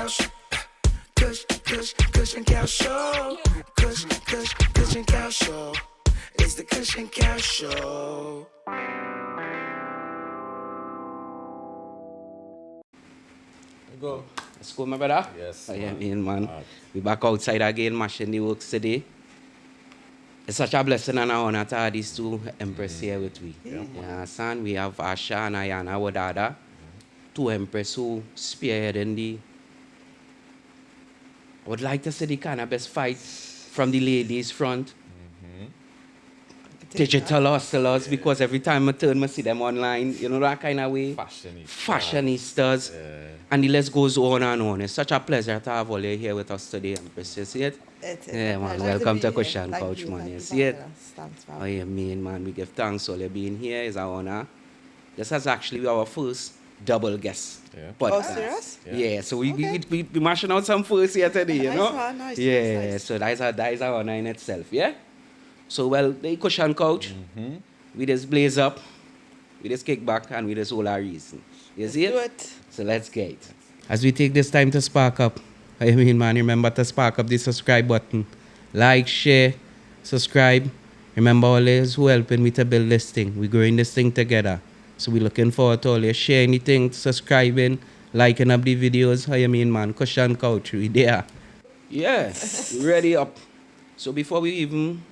Couch. Kush and Couch Show. Kush and Couch Show. It's the Kush and Couch Show. Go. Let's go, my brother. Yes. I mean, man. We back outside again, mashing the works today. It's such a blessing and an honor to have these two empress here with me. Yeah. You understand? We have Asha and Ayanna Wadada. Two empress who spearheading the... I would like to see the cannabis fight from the ladies' front. Digital hustlers, because every time I turn, I see them online, you know, that kind of way. Fashionistas. And the list goes on and on. It's such a pleasure to have all you here with us today, Empress. You see it? Yeah, man. Welcome to Kush and Couch, man. You see it? Oh, yeah, man. We give thanks for all you being here. It's our honor. This is actually our first double guest. Yeah. Oh, serious? Yeah, so we mashing out some first here today, you know? Nice. Yeah, so that is our honor in itself, yeah? So, well, the Kush and Couch, we just blaze up, we just kick back, and we just hold our reason. You see Do it? it. So let's get it. As we take this time to spark up, I mean, man, remember to spark up the subscribe button. Like, share, subscribe. Remember all those who helping me to build this thing. We're growing this thing together. So we're looking forward to all you sharing anything, subscribing, liking up the videos. How you mean, man? Kush and Couch, we there. Yeah, ready up. So before we even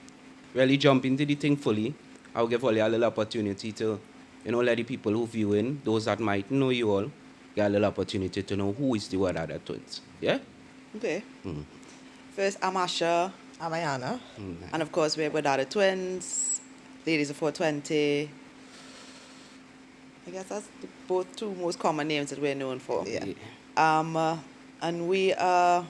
really jump into the thing fully, I'll give all you a little opportunity to, let the people who viewing, those that might know you all, get a little opportunity to know who is the Wadada twins. Yeah? Okay. First, I'm Asha. I'm Ayanna. And of course, we're Wadada twins. Ladies of 420. I guess that's the both two most common names that we're known for. Yeah. And we are...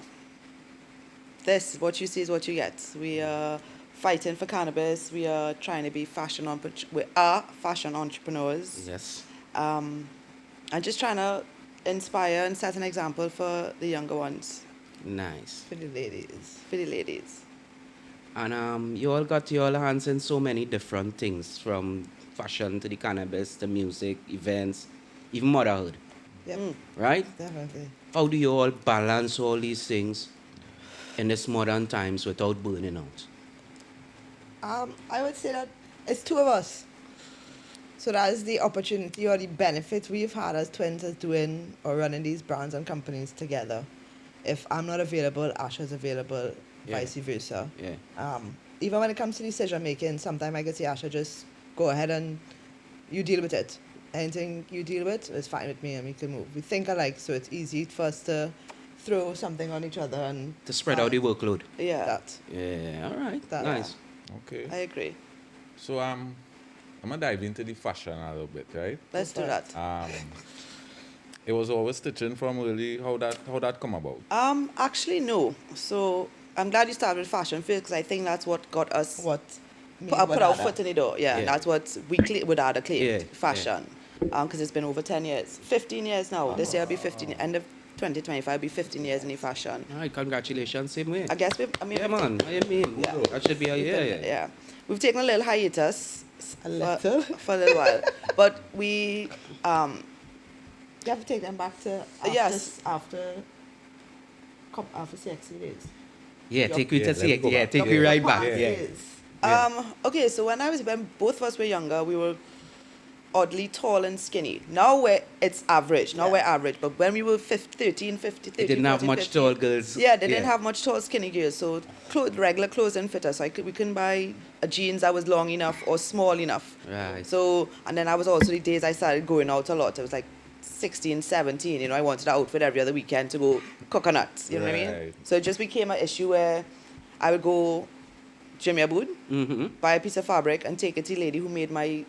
This, what you see is what you get. We are fighting for cannabis. We are trying to be fashion entrepreneurs. Yes. And just trying to inspire and set an example for the younger ones. Nice. For the ladies. For the ladies. And you all got your hands in so many different things, from fashion to the cannabis, to music, events, even motherhood. Yep. Right? Definitely. How do you all balance all these things in this modern times without burning out? I would say that it's two of us. So that is the opportunity or the benefit we've had as twins as doing or running these brands and companies together. If I'm not available, Asha's available, vice versa. Yeah. Even when it comes to decision making, sometimes I could say, Asha, just go ahead and you deal with it. Anything you deal with is fine with me and we can move. We think alike, so it's easy for us to throw something on each other and... To spread out the workload. Yeah. That. Yeah, all right. That, nice. Okay. I agree. So I'm gonna dive into the fashion a little bit, right? Let's do that. It was always stitching from really how that come about. Actually, no. So I'm glad you started with fashion first, because I think that's what got us What? put our foot in the door. Yeah, that's what we Wadada claimed, Yeah, fashion. Because it's been over 10 years. 15 years now. This year will be 15, end of 2025 will be 15 years in the fashion. All right, congratulations, same way. I guess Yeah, man. I mean, Yeah. that should be a year. Yeah. We've taken a little hiatus. A little? For a little while. But we... You have to take them back to Yes. after 60 days. Yeah, take you to see it. go Yeah, back. take you right back. Past Yeah. years. Okay, so when both of us were younger, we were oddly tall and skinny. Now it's average. Now Yeah. we're average. But when we were 13, 14, They didn't have 14, much 15, tall girls. Yeah, they didn't have much tall, skinny girls. So regular clothes didn't fit us. So we couldn't buy a jeans that was long enough or small enough. Right. So, and then I was also the days I started going out a lot. I was like 16, 17. I wanted an outfit every other weekend to go coconuts. You know what I mean? Right. So it just became an issue where I would go Jimmy Abood, buy a piece of fabric and take it to the lady who made my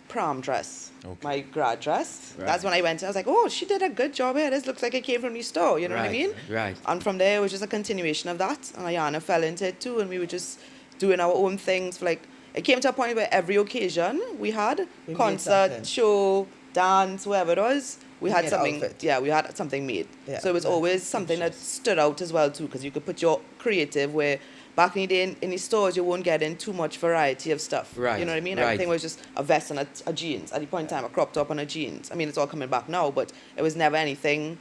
prom dress, my grad dress. Right. That's when I went. I was like, oh, she did a good job here. This looks like it came from the store. You know what I mean? Right. And from there, it was just a continuation of that. And Ayanna fell into it too. And we were just doing our own things. It came to a point where every occasion we had, We made concert, something. show, dance, whoever it was, we had made something. outfit. Yeah, we had something made. Yeah, So it was that's always something that stood out as well too, because you could put your creative where back in the day in the stores you won't get in too much variety of stuff. Right, You know what I mean? right. Everything was just a vest and a jeans. At the point in time, a crop top and a jeans. I mean, it's all coming back now, but it was never anything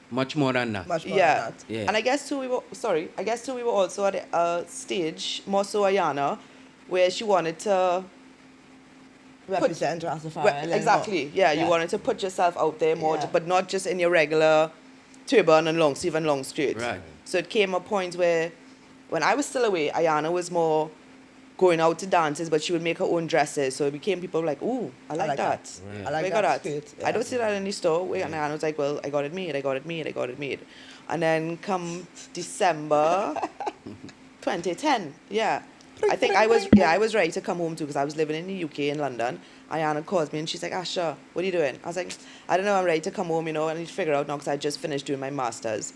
Much more than that. Much more Yeah. than that. Yeah. And I guess too we were also at a stage, more so Ayanna, where she wanted to Represent Rastafari. a little exactly. more. Yeah, you wanted to put yourself out there more, Yeah. but not just in your regular turban and long sleeve and long skirt. Right. So it came a point where, when I was still away, Ayanna was more going out to dances, but she would make her own dresses. So it became people like, ooh, I like that. I like Where you that got skirt. I don't see that in the store. And Ayanna was like, well, I got it made. And then come December 2010, yeah. I think I was ready to come home too, because I was living in the UK in London. Ayanna calls me and she's like, Asha, what are you doing? I was like, I don't know, I'm ready to come home, I need to figure out now because I just finished doing my master's.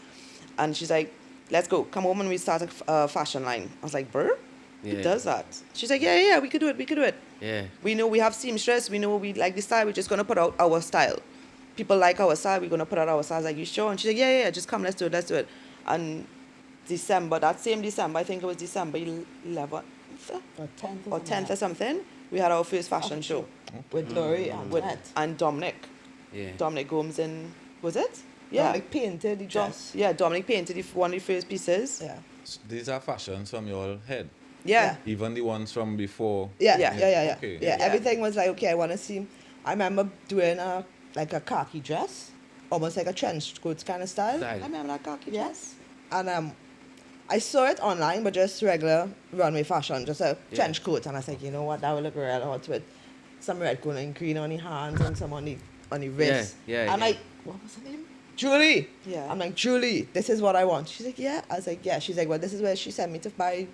And she's like, let's go, come home and we start a fashion line. I was like, brr? Yeah. Who does that? She's like, yeah, we could do it. Yeah. We know we have seamstress, we know we like the style, we're just going to put out our style. People like our style, we're going to put out our style. I was like, you sure? And she's like, yeah, just come, let's do it. And that same December, I think it was December 11th Or 10th or something, we had our first fashion show with Laurie and Matt. and Dominic. Yeah. Dominic Gomes and, was it? Yeah. Dominic painted the dress. Dominic painted one of the first pieces. Yeah. These are fashions from your head. Yeah. Even the ones from before. Yeah. Okay. Yeah, everything was like, okay, I want to see. I remember doing a khaki dress, almost like a trench coat kind of style. I remember that khaki dress. And I saw it online, but just regular runway fashion, just a trench coat. And I was like, you know what, that would look real hot with some red, gold, and green on the hands and some on the wrist. Yeah, I'm yeah. like, what was her name? Julie. Yeah. I'm like, Julie, this is what I want. She's like, yeah. I was like, yeah. She's like, well, this is where she sent me to buy,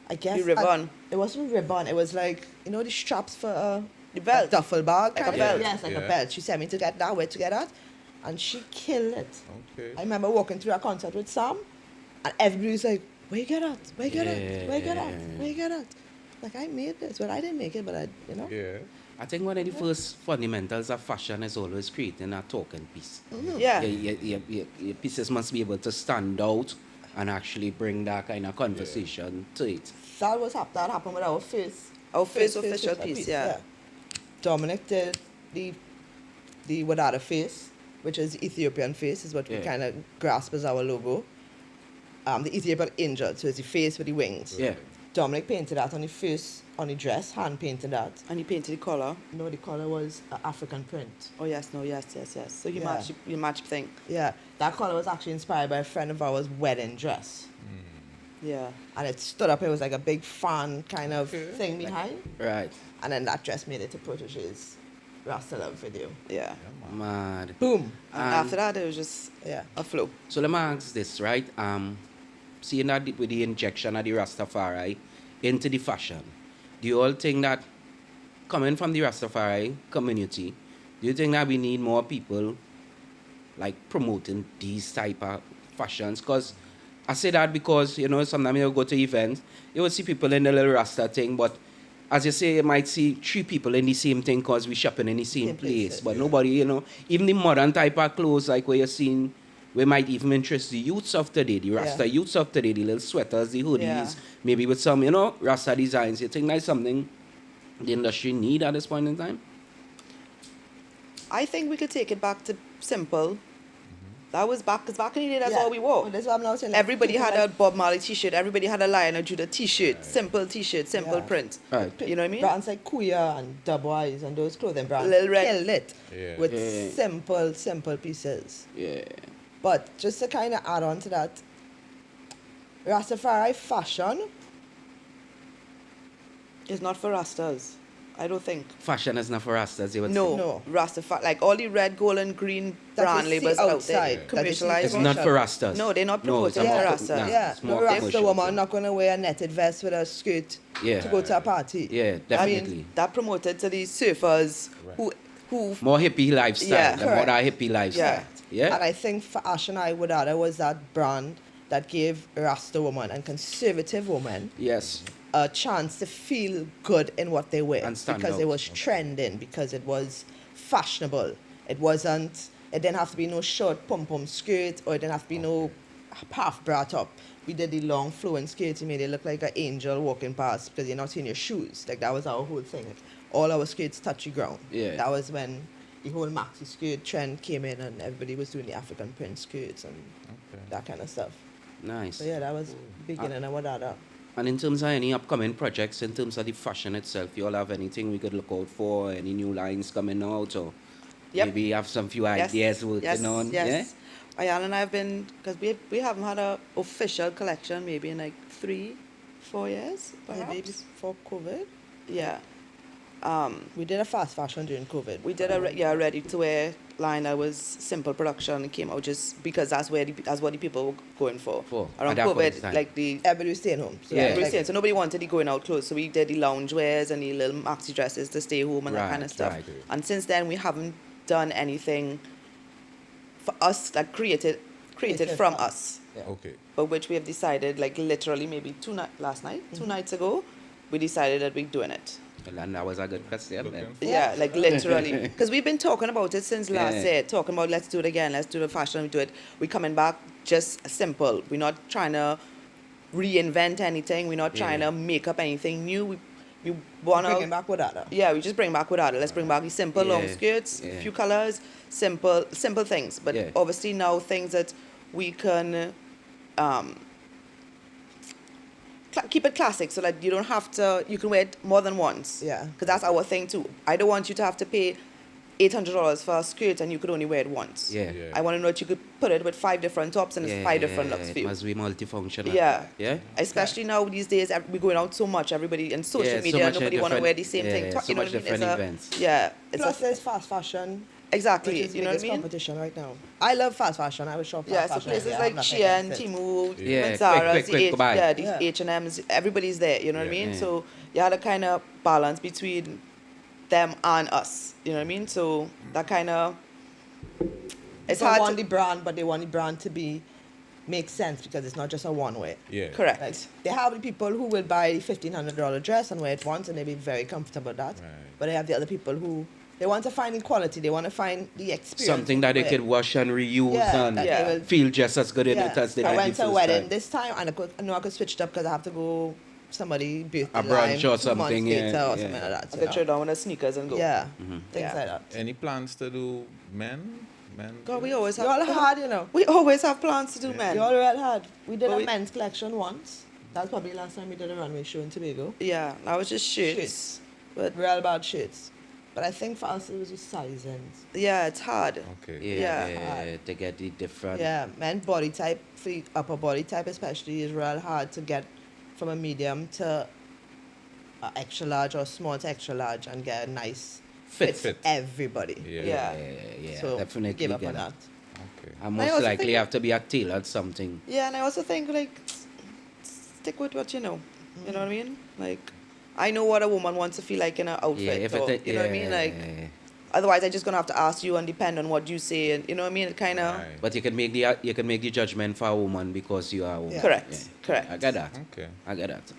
I guess. The ribbon. It wasn't a ribbon. It was like, the straps for The belt. a duffel bag. Like a kind of. belt. Yes, like a Yeah. belt. She sent me to get that, where to get that. And she killed it. Okay. I remember walking through a concert with Sam, and everybody was like, where you get that? Where you get that? Where you get that? Where you get that? Like, I made this. Well, I didn't make it, but Yeah. I think one of the first fundamentals of fashion is always creating a token piece. Yeah. Your pieces must be able to stand out and actually bring that kind of conversation to it. That happened with our First official piece, yeah. Dominic did the Wadada face, which is Ethiopian face, is what we Yeah. kind of grasp as our logo. The Ethiopian injured, so it's the face with the wings. Yeah. Dominic painted that on the face, on the dress, hand painted that. And he painted the collar. No, the color was African print. Oh, yes. So you Yeah. match thing. Yeah, that color was actually inspired by a friend of ours' wedding dress. Yeah. And it stood up, it was like a big fan kind of thing behind. Right. And then that dress made it to Protégé's Rasta Love video. Yeah. Mad. Boom. And after that, it was just Yeah. a flow. So let me ask this, right? Seeing that with the injection of the Rastafari into the fashion, do you all think that coming from the Rastafari community, do you think that we need more people like promoting these type of fashions? Because I say that because, sometimes you go to events, you will see people in the little Rasta thing, but as you say, you might see 3 people in the same thing because we shopping in the same Same place. places. But nobody, even the modern type of clothes, like where you're seeing, we might even interest the youths of today, the Rasta youths of today, the little sweaters, the hoodies, Yeah. maybe with some, Rasta designs. You think that's something the industry need at this point in time? I think we could take it back to simple. That was because back in the day, that's Yeah. all we wore. Well, that's what I'm now saying. like, Everybody people had a like- Bob Marley t-shirt. Everybody had a Lion or Judah t-shirt. Simple t-shirt, simple Yeah. print. Right. You know what I mean? Brands like Kuya and Dubwise and those clothing brands Lil Red. killed it Yeah. with Yeah. simple pieces. Yeah. But just to kind of add on to that, Rastafari fashion, It's not for Rastas. I don't think. Fashion is not for us, as you would say. No. Rastafari, like all the red, gold, and green That brand you see labels out outside, there, that you see commercialized. It's Commercial. not for Rastas. No, they're not No, it's promoting not for for- Rasta. nah. yeah, it's no more Rasta commercial, woman yeah. not going to wear a netted vest with a skirt Yeah. to go to a party. Yeah, definitely. That promoted to the surfers who More hippie lifestyle. Yeah, the more correct. that hippie lifestyle. Yeah. And I think for Asha and I, Wadada was that brand that gave Rasta woman and conservative woman Yes. a chance to feel good in what they wear And stand because out. it was trending, because it was fashionable. It didn't have to be no short pom-pom skirt, or it didn't have to be no half bra top. We did the long flowing skirts. You made it look like an angel walking past because you're not seeing your shoes. Like, that was our whole thing. Like, all our skirts touchy ground. Yeah. That was when the whole maxi skirt trend came in, and everybody was doing the African print skirts and Okay. that kind of stuff. Nice. So yeah, that was beginning of Wadada. And in terms of any upcoming projects, in terms of the fashion itself, you all have anything we could look out for? Any new lines coming out, or Yep. maybe you have some few ideas working on? Yes. Ayanna and I have been, because we haven't had an official collection maybe in like 3-4 years, perhaps. Maybe before COVID. Yeah. We did a fast fashion during COVID. We did a ready to wear line that was simple production and came out just because that's what the people were going for. At Around that point in COVID, time. like the Everybody was staying home. So Yeah. everybody like, stayed. So nobody wanted the going out clothes. So we did the lounge wears and the little maxi dresses to stay home and that kind Right, of stuff. right. And since then we haven't done anything for us like created Created from from- us. Okay. But which we have decided like literally maybe 2 nights ago, we decided that we're doing it. Well, and that was a good question. Looking Then. Yeah, like literally. Because we've been talking about it since last Yeah. year, talking about let's do it again, let's do the fashion, we do it. We're coming back just simple. We're not trying to reinvent anything. We're not trying Yeah. to make up anything new. We want bringing to, back Wadada. yeah, we just bring back Wadada. Let's bring back the simple long Yeah, skirts, yeah. few colors, simple things. But Yeah. obviously now things that we can keep it classic so that you don't have to, you can wear it more than once. Yeah. Because that's our thing too. I don't want you to have to pay $800 for a skirt and you could only wear it once. Yeah. Yeah. I want to know that you could put it with 5 different tops and it's 5 different looks for It you. must be multifunctional. Yeah. Yeah. Especially now these days, we're going out so much. Everybody in social Yeah, so media, much nobody want to different- wear the same yeah, thing. so You know much what I mean? different events. Yeah. It's Plus, a, there's fast fashion. exactly. Which is You know what I biggest mean? competition right now. I love fast fashion. I would shop fast Yeah, so fashion. places I have like nothing Shein, against it. Timu, Yeah, even Zara's, quick buy. yeah, these Yeah. H&M's, everybody's there, you know what I Yeah. mean? Yeah. So you had a kind of balance between them and us, you know what I mean? So that kind of, it's People hard want to, the brand, but they want the brand to be make sense because it's not just a one way. Yeah. correct. Like, they have the people who will buy the $1,500 dress and wear it once and they'll be very comfortable with that. Right. But they have the other people who they want to find equality. They want to find the experience. Something that they of could it. wash and reuse Yeah, and that they will- feel just as good in it as they I did went the to a first wedding time. this time and I know I could switch it up because I have to go somebody birthday A brunch or line 2 something, months yeah, later or yeah. something like that. I you could know? throw down with the sneakers and go. Yeah, Mm-hmm. things Yeah. like that. Any plans to do men? God, we always You have, all hard, you know. we always have plans to do, man. You all real hard. We did But a we- men's collection once. That's probably last time we did a runway show in Tobago. Yeah, that was just shirts. Shirts. But Real bad shirts. But I think for us it was just sizings. yeah, it's hard. Okay. Yeah, Yeah. to get the different. Yeah, men body type, for the upper body type especially, is real hard to get from a medium to a extra large or small to extra large and get a nice Fit. Fit. everybody. Yeah. Yeah, So definitely. give up get on it. that. Okay. I I most also likely think- have to be a tailored something. Yeah, and I also think like stick with what you know. You know what I mean? Like I know what a woman wants to feel like in her outfit. Yeah, if or, it, you know what I mean? Like otherwise, I'm just gonna have to ask you and depend on what you say, and you know what I mean? It kind of Right. but you can make the judgment for a woman because you are a woman. Yeah. correct, Yeah. correct. I get that. Okay. I get that.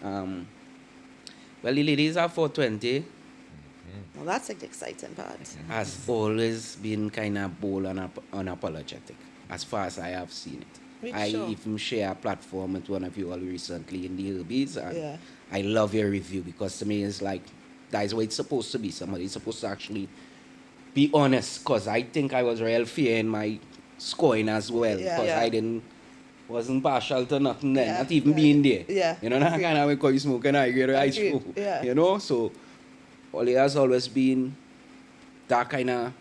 Well, the ladies are 420. Well, that's like the exciting part. Has always been kind of bold and unapologetic, as far as I have seen it. Me I sure. even share a platform with one of you all recently in the Herbies, and Yeah. I love your review because to me it's like that is what it's supposed to be. Somebody's supposed to actually be honest, because I think I was real fair in my scoring as well, Yeah. because Yeah. I wasn't partial to nothing then, Yeah, not even yeah, being there. yeah. You know, that kind of way because you smoking I get ice Agreed, cream. yeah. You know, so Oli has always been that kind of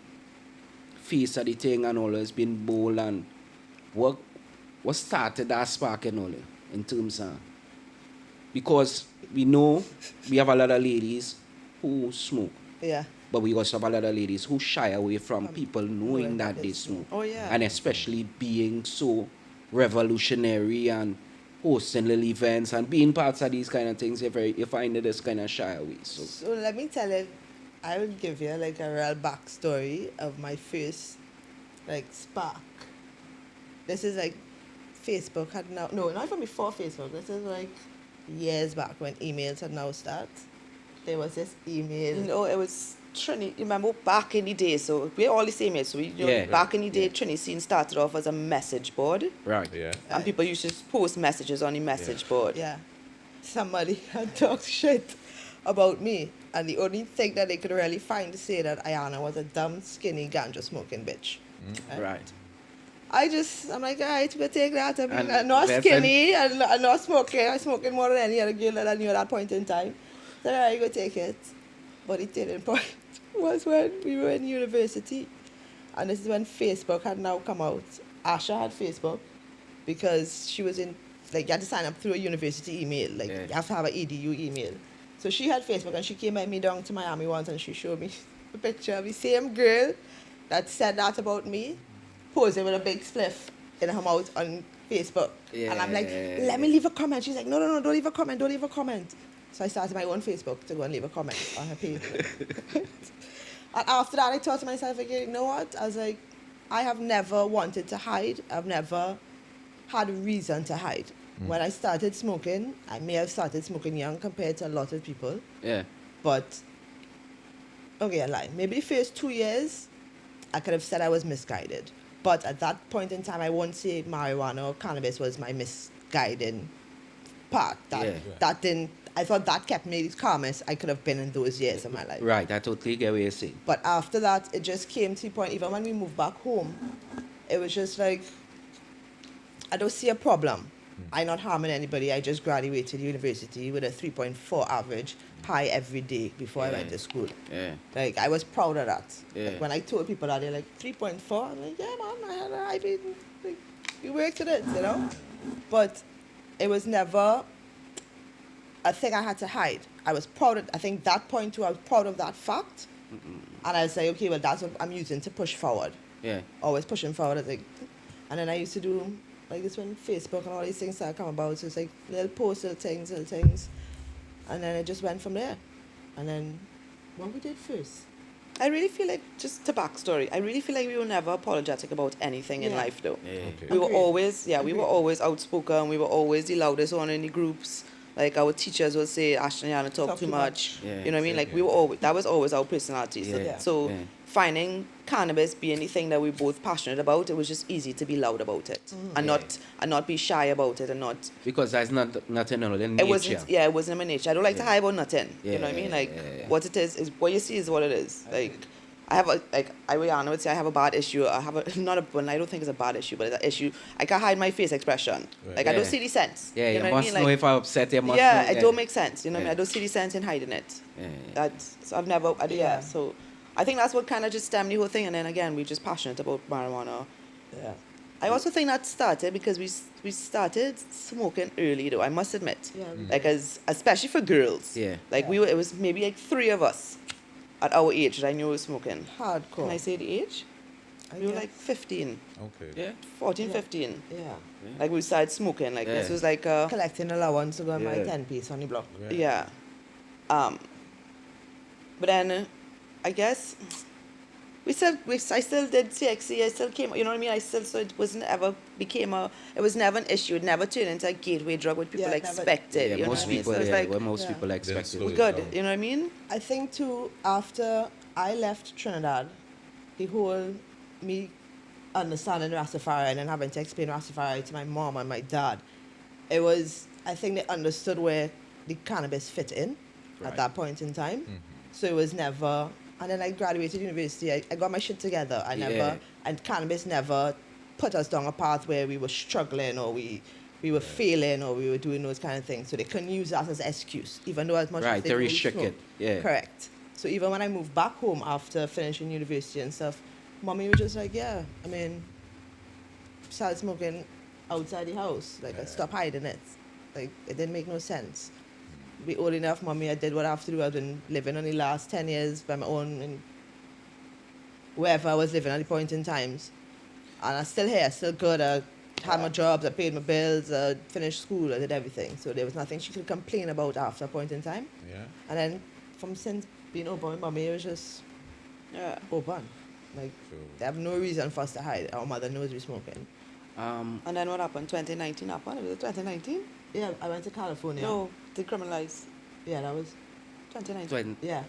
face of the thing and always been bold. And what started that spark in Oli in terms of, because we know we have a lot of ladies who smoke, Yeah. but we also have a lot of ladies who shy away from people knowing that they smoke. Oh yeah. And especially being so revolutionary and hosting little events and being parts of these kind of things, you find it is kind of shy away. So So let me tell you, I will give you like a real backstory of my first like spark. This is like Facebook had now no, not even before Facebook. This is like years back when emails had now started. There was this email. No, it was Trini. Remember back in the day? So we're all the same age. So we, you know, Yeah. back in the day, Yeah. Trini scene started off as a message board, right. Yeah. and people used to post messages on the message board. Yeah. Somebody had talked shit about me. And the only thing that they could really find to say that Ayanna was a dumb, skinny, ganja smoking bitch. Right. I'm like, all right, we'll take that. I mean, And I'm not that's skinny, and I'm not smoking. I'm smoking more than any other girl that I knew at that point in time. So, all right, go take it. But the turning point was when we were in university. And this is when Facebook had now come out. Asha had Facebook because she was in, like, you had to sign up through a university email. Like, you have to have an EDU email. So she had Facebook, and she came by me down to Miami once, and she showed me a picture of the same girl that said that about me, posing with a big spliff in her mouth on Facebook. And I'm like, let me leave a comment. She's like, no, don't leave a comment, don't leave a comment. So I started my own Facebook to go and leave a comment on her page. And after that, I thought to myself, like, you know what? I was like, I have never wanted to hide. I've never had a reason to hide. When I started smoking, I may have started smoking young compared to a lot of people. Yeah. But, okay, I lie. Maybe the first 2 years, I could have said I was misguided. But at that point in time, I won't say marijuana or cannabis was my misguiding part. That didn't, I thought that kept me the calmest I could have been in those years of my life. Right, I totally get what you're saying. But after that, it just came to the point, even when we moved back home, it was just like, I don't see a problem. I'm not harming anybody. I just graduated university with a 3.4 average, high every day before I went to school. Yeah. Like, I was proud of that. Yeah. Like, when I told people that, they're like, 3.4? I'm like, yeah, man, I had a high grade. Like, you worked with it, you know? But it was never a thing I had to hide. I was proud of, I think that point too, I was proud of that fact. And I was like, okay, well, that's what I'm using to push forward. Yeah. Always pushing forward. I think. And then I used to do, like this when Facebook and all these things started coming about. So it's like little posts, little things. And then it just went from there. And then what we did first. I really feel like, just to backstory, I really feel like we were never apologetic about anything in Yeah. life, though. Yeah. We were Agreed. always, we Agreed. were always outspoken. We were always the loudest one in the groups. Like, our teachers would say, Asha and Ayanna talk too much. Yeah, You know what I mean? Like, we were always, that was always our personality. So, Yeah. so Yeah. finding cannabis being the thing that we're both passionate about, it was just easy to be loud about it. And not be shy about it, and not... Because that's nothing other than nature. It wasn't in my nature. I don't like to hide about nothing. You know what I mean? Like, what it is what you see is what it is. Like, I have a, like, Ayanna would say I have a bad issue. I have a, not a, well, I don't think it's a bad issue, but it's an issue. I can't hide my face expression. Right. Like, I don't see the sense. Yeah, you know what must I mean? know Like, if I'm upset, you must know. yeah, it don't make sense. You know what I mean? Yeah. I don't see the sense in hiding it. Yeah. So I've never, so I think that's what kind of just stemmed the whole thing. And then again, we're just passionate about marijuana. Yeah. I also think that started because we started smoking early, though, I must admit. Yeah. Like, especially for girls. Yeah. Like, it was maybe like 3 of us at our age that I knew was smoking. Hardcore. Can I say the age? I We were guess. like 15, Okay. Yeah. 14, Yeah. 15. Yeah. Like, we started smoking. Like, this Yeah. was like Collecting allowance to go and buy Yeah. 10 piece on the block. Right. yeah. But then, I guess, I still did TXC. I still came, you know what I mean? So it it was never an issue. It never turned into a gateway drug what people Yeah, never- expected. Yeah, you know most what I mean? people, So it's like, what most Yeah. people expect. slow we're it good. down. You know what I mean? I think too, after I left Trinidad, the whole me understanding Rastafari and then having to explain Rastafari to my mom and my dad, it was, I think they understood where the cannabis fit in Right. at that point in time. So it was never, and then I graduated university, I got my shit together. And cannabis never put us down a path where we were struggling or we were failing or we were doing those kind of things. So they couldn't use that as an excuse, even though as much Right, as they to know we restrict smoke. it, yeah. Correct. So even when I moved back home after finishing university and stuff, mommy was just like, yeah, I mean, started smoking outside the house. Like, I stopped hiding it. Like, it didn't make no sense. Be old enough, mommy, I did what I have to do. I've been living on the last 10 years by my own and wherever I was living at the point in times. And I'm still here, still good. I had my jobs, I paid my bills, I finished school, I did everything. So there was nothing she could complain about after a point in time. Yeah. And then from since being open with mommy, it was just Yeah. open. Like, True. they have no reason for us to hide. Our mother knows we're smoking. And then what happened? 2019 happened? Was it 2019? Yeah, I went to California. No, decriminalized. Yeah, that was, 2019. yeah.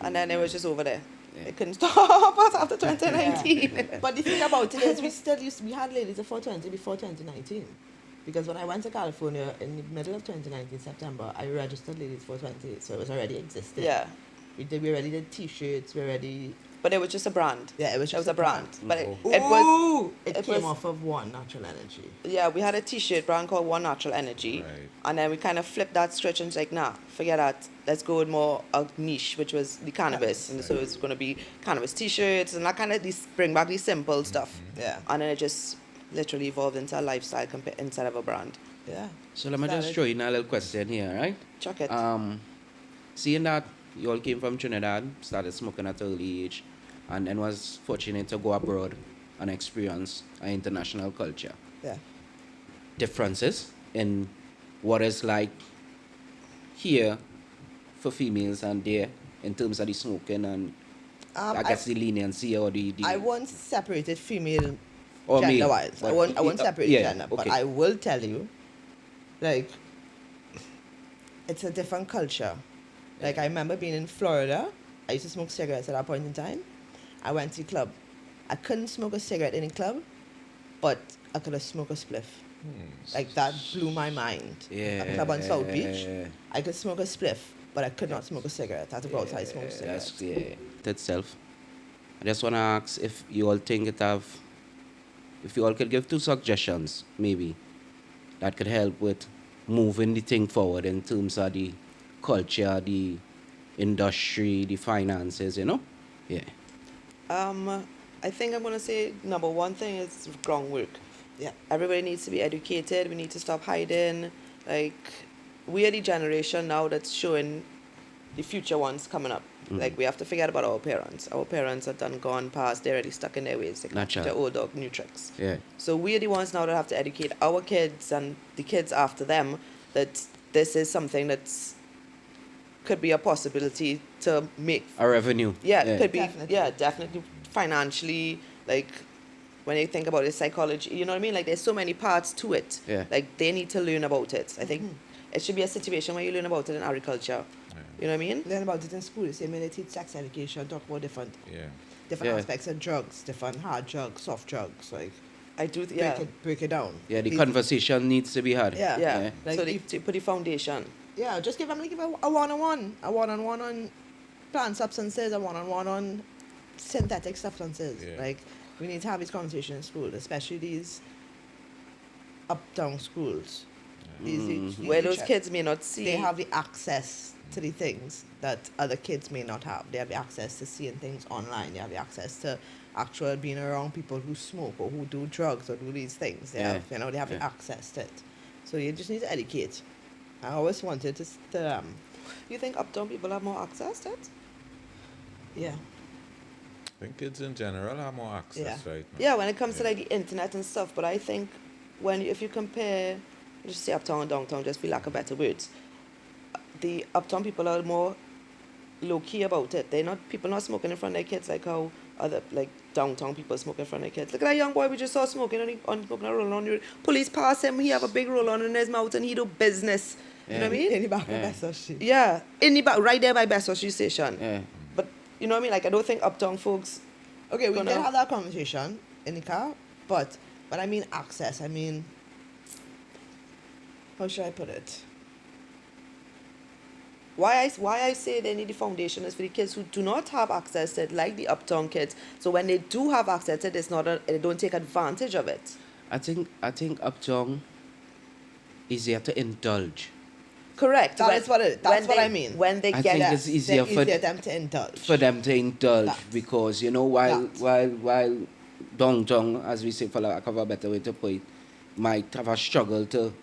And then it was just over there. Yeah. It couldn't stop us after 2019. But the thing about it is, we had ladies of 420 before 2019. Because when I went to California in the middle of 2019, September, I registered ladies 420, so it was already existing. Yeah. We already did T-shirts. We already. But it was just a brand. Yeah, it was just a brand. But Oh. it was. It it came was- off of One Natural Energy. Yeah, we had a T-shirt brand called One Natural Energy, Right. and then we kind of flipped that switch and was like, nah, forget that. Let's go with more a niche, which was the cannabis, and so it's going to be cannabis T-shirts and that kind of bring back the simple stuff. Yeah. And then it just literally evolved into a lifestyle instead of a brand. Yeah. So let me just throw in a little question here, right? Chuck it. Seeing that you all came from Trinidad, started smoking at an early age, and then was fortunate to go abroad and experience an international culture. Yeah. Differences in what is like here for females and there in terms of the smoking and I guess the leniency or the I won't separate it female or gender male, wise. I but- won't separate yeah, gender. But okay. I will tell you, like, it's a different culture. Like, I remember being in Florida. I used to smoke cigarettes at that point in time. I went to the club. I couldn't smoke a cigarette in the club, but I could have smoked a spliff. Like, that blew my mind. A club on South Beach. I could smoke a spliff, but I could not smoke a cigarette. I had to go outside and smoke a cigarette. That's itself. I just want to ask if you all think if you all could give 2 suggestions, maybe, that could help with moving the thing forward in terms of the culture, the industry, the finances, you know? Yeah. I think I'm going to say number one thing is groundwork. Yeah. Everybody needs to be educated. We need to stop hiding. Like, we are the generation now that's showing the future ones coming up. Like, we have to forget about our parents. Our parents are done gone past. They're already stuck in their ways. They can't teach Natural. their old dog new tricks. Yeah. So we are the ones now that have to educate our kids and the kids after them that this is something that's could be a possibility to make. A revenue. Yeah, it could be. Definitely. Yeah, definitely financially. Like, when you think about it, psychology, you know what I mean? Like, there's so many parts to it. Yeah. Like, they need to learn about it. I think it should be a situation where you learn about it in agriculture. You know what I mean? Learn about it in school. The same way they teach sex education, talk about different Yeah. Yeah. aspects of drugs, different hard drugs, soft drugs, like I do. Yeah. break it down. Yeah, the Please- conversation needs to be had. Yeah. Yeah. Like So they if- to put the foundation. Yeah, just give them a one-on-one on plant substances, a one-on-one on synthetic substances. Yeah. Like, we need to have these conversations in school, especially these uptown schools. These Where those teachers, kids may not see. they have the access to the things that other kids may not have. They have the access to seeing things online. They have the access to actual being around people who smoke or who do drugs or do these things. They have, they have the access to it. So you just need to educate. I always wanted to You think uptown people have more access to it? yeah. I think kids in general have more access right now. Yeah, when it comes to like the internet and stuff. But I think if you compare, just say uptown and downtown, just for lack of better words, the uptown people are more low key about it. People not smoking in front of their kids like how other like downtown people smoke in front of their kids. Look at that young boy we just saw smoking smoking a roll on. Police pass him, he have a big roll on in his mouth and he do business. You know what I mean? In the back of Bethel Street. Yeah, in the back, right there by Bethel Street Station. Yeah. But you know what I mean? Like, I don't think uptown folks. Okay, we Gonna- did have that conversation in the car, but I mean access. I mean, how should I put it? Why I say they need the foundation is for the kids who do not have access to it, like the uptown kids. So when they do have access to it, they don't take advantage of it. I think uptown easier to indulge. Correct. That's what I mean. When they I get think it. it's easier for them to indulge. for them to indulge That. because you know while That. downtown, as we say for lack of a better way to put it, might have a struggle to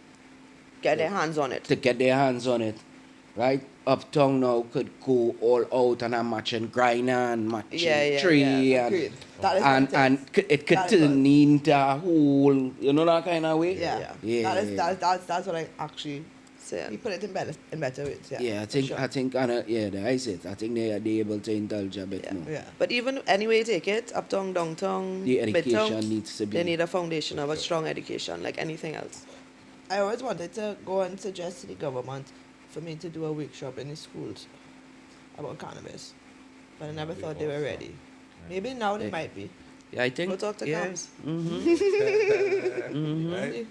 get their hands on it. get their hands on it, right? Uptown now could go all out and a matching grinder and matching Yeah, tree Agreed. That is and what it is. it could That is turn into a whole, you know, that kind of way. Yeah. Yeah. That's what I actually. So, You put it in better words. Yeah. Yeah, I for think sure. I think that is it. I think they are able to indulge a bit Yeah. more. Yeah. but even anyway, you take it uptown, downtown, The education midtown, needs to be. they need a foundation of a strong education, like anything else. I always wanted to go and suggest to the government for me to do a workshop in the schools about cannabis, but I never thought they were ready. Maybe now they Yeah. might be. Yeah, I think. Go talk to yeah. Cams. Right?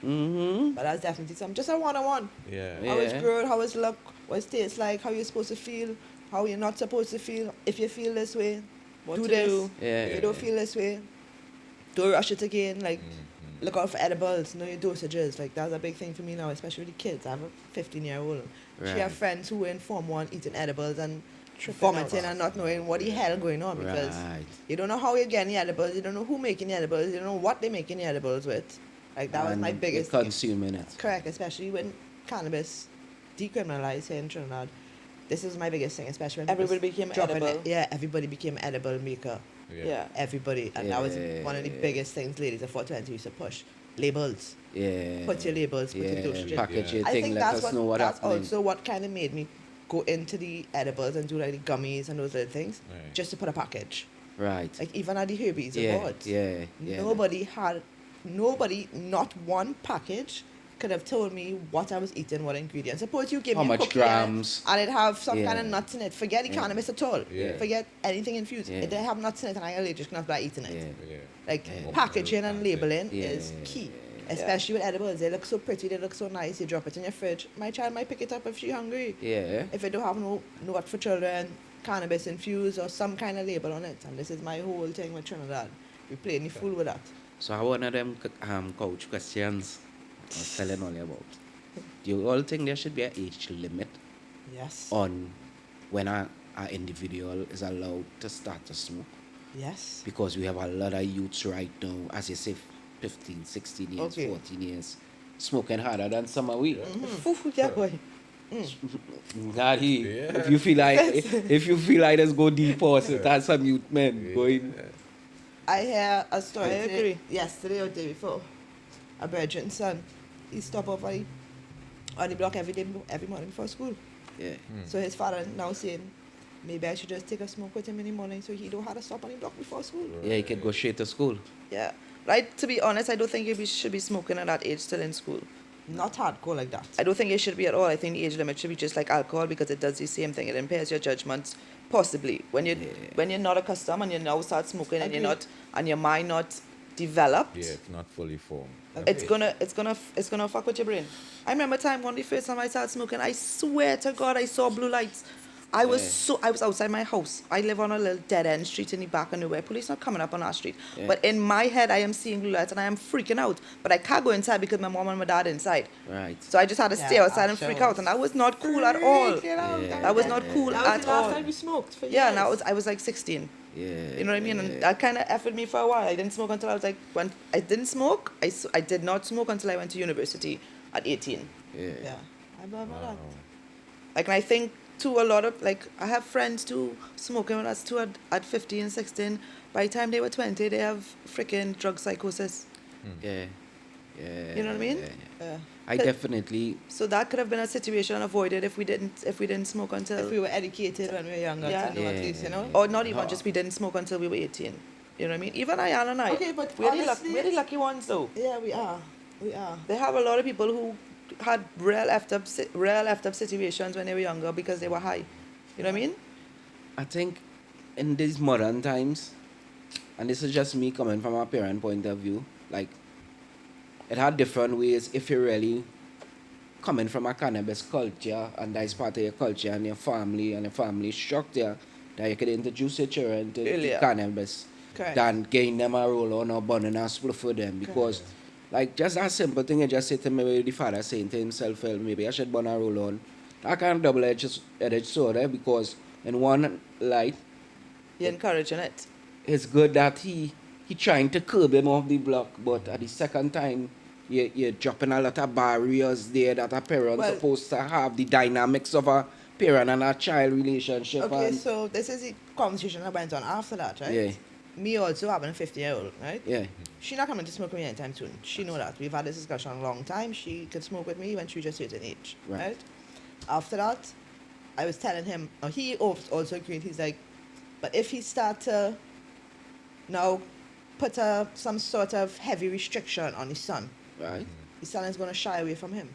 But that's definitely some just a one-on-one. Yeah. How is Yeah. growth? How is look? What it tastes like? How you're supposed to feel? how you're not supposed to feel. If you feel this way, What do to this. do. Yeah. If you don't feel this way, don't rush it again. Like, look out for edibles, know your dosages. Like, that's a big thing for me now, especially with the kids. I have a 15-year-old. She Right. have friends who were in Form 1 eating edibles and Tripping vomiting out. and not knowing what the hell going on because Right. you don't know how you're getting the edibles, you don't know who making the edibles, you don't know what they're making the edibles with. Like, that was And my you're biggest thing. consuming it. Correct, especially when cannabis decriminalized here in Trinidad. This is my biggest thing, especially when Everybody people became dropping edible. it. Yeah, everybody became edible maker. Yeah. Everybody, and that was one of the Yeah. biggest things ladies of 420 used to push. Labels. Yeah. Put your labels, put your Yeah. dosages. Package your I thing, think let that's us know what that's happening. also what kind of made me go into the edibles and do like the gummies and those little things, Right. just to put a package. Right. Like even at the Herbies Yeah, Awards, yeah, yeah. nobody, not one package could have told me what I was eating, what ingredients. Suppose you give How me a much cookie and grams. it have some kind of Yeah. nuts in it. Forget the Yeah. cannabis at all. Yeah. Forget anything infused. Yeah. It didn't have nuts in it, and I'm allergic enough by eating it. Yeah. Yeah. Like Yeah. packaging and labeling Yeah. is key, especially with edibles. They look so pretty, they look so nice. You drop it in your fridge. My child might pick it up if she's hungry. Yeah. If it don't have no what for children, cannabis infused or some kind of label on it. And this is my whole thing with Trinidad. We play any fool with that. So I one of them coach questions I was telling all you about. Do you all think there should be an age limit Yes. on when a individual is allowed to start to smoke? Yes. Because we have a lot of youths right now, as you say, 15, 16 years, Okay. 14 years, smoking harder than some of we. Mm-hmm. Yeah, boy. God, Yeah. if you feel like let's go deep also, that's some youth men going. I hear a story I today- agree. yesterday or day before. A virgin son, he stopped over on the block every morning before school. Yeah. So his father now saying, maybe I should just take a smoke with him in the morning so he don't have to stop on the block before school. Yeah, he could go straight to school. Yeah. Right, to be honest, I don't think you should be smoking at that age still in school. Not hardcore like that. I don't think it should be at all. I think the age limit should be just like alcohol because it does the same thing. It impairs your judgment, possibly. When you're not accustomed and you now start smoking and you're Agreed. not and your mind not developed, Yeah, it's not fully formed. it's gonna fuck with your brain. I remember the first time I started smoking, I swear to God I saw blue lights. I was outside my house. I live on a little dead end street in the back of nowhere. Police not coming up on our street. Yeah. But in my head I am seeing blue lights and I am freaking out. But I can't go inside because my mom and my dad are inside. Right. So I just had to stay Yeah, outside and Asha freak out, was and that was not cool at all. Yeah. That was not cool That was at the last all. time we smoked for Yeah, years. and I was like 16. Yeah. You know what I mean? And that kind of effed me for a while. I didn't smoke until I was like, when I didn't smoke, I did not smoke until I went to university at 18. Yeah. Yeah. I remember that. Like, and I think too, a lot of, like, I have friends too smoking with us too at 15, 16. By the time they were 20, they have freaking drug psychosis. Yeah. Yeah. You know what I mean? Yeah, yeah. Yeah. I definitely. So that could have been a situation avoided if we didn't smoke until. If we were educated when we were younger, Yeah. to know at Yeah, least, you know. Or not even just we didn't smoke until we were 18. You know what I mean? Even Ayanna and I. Okay, but we're honestly- the lucky ones though. Yeah, we are. We are. They have a lot of people who had real effed up situations when they were younger because they were high. You know what I mean? I think in these modern times, and this is just me coming from a parent point of view, like it had different ways if you're really coming from a cannabis culture and that is part of your culture and your family structure that you could introduce your children to Earlier. cannabis Correct. than getting them a roll on or burning a spliff for them because like just that simple thing you just say to me the father saying to himself, well, maybe I should burn a roll on. That kind of double-edged sword because in one light You're encouraging it. it's good that he trying to curb him off the block, but at the second time, you're dropping a lot of barriers there that a parent Well- supposed to have the dynamics of a parent and a child relationship. Okay, and, so this is the conversation that went on after that, right? Yeah. Me also having a 50-year-old, right? yeah, She not coming to smoke with me anytime soon. She know that. We've had this discussion a long time. She could smoke with me when she was just certain age, Right. right? After that, I was telling him, he also agreed, he's like, but if he start to now put some sort of heavy restriction on his son, right, his son is going to shy away from him.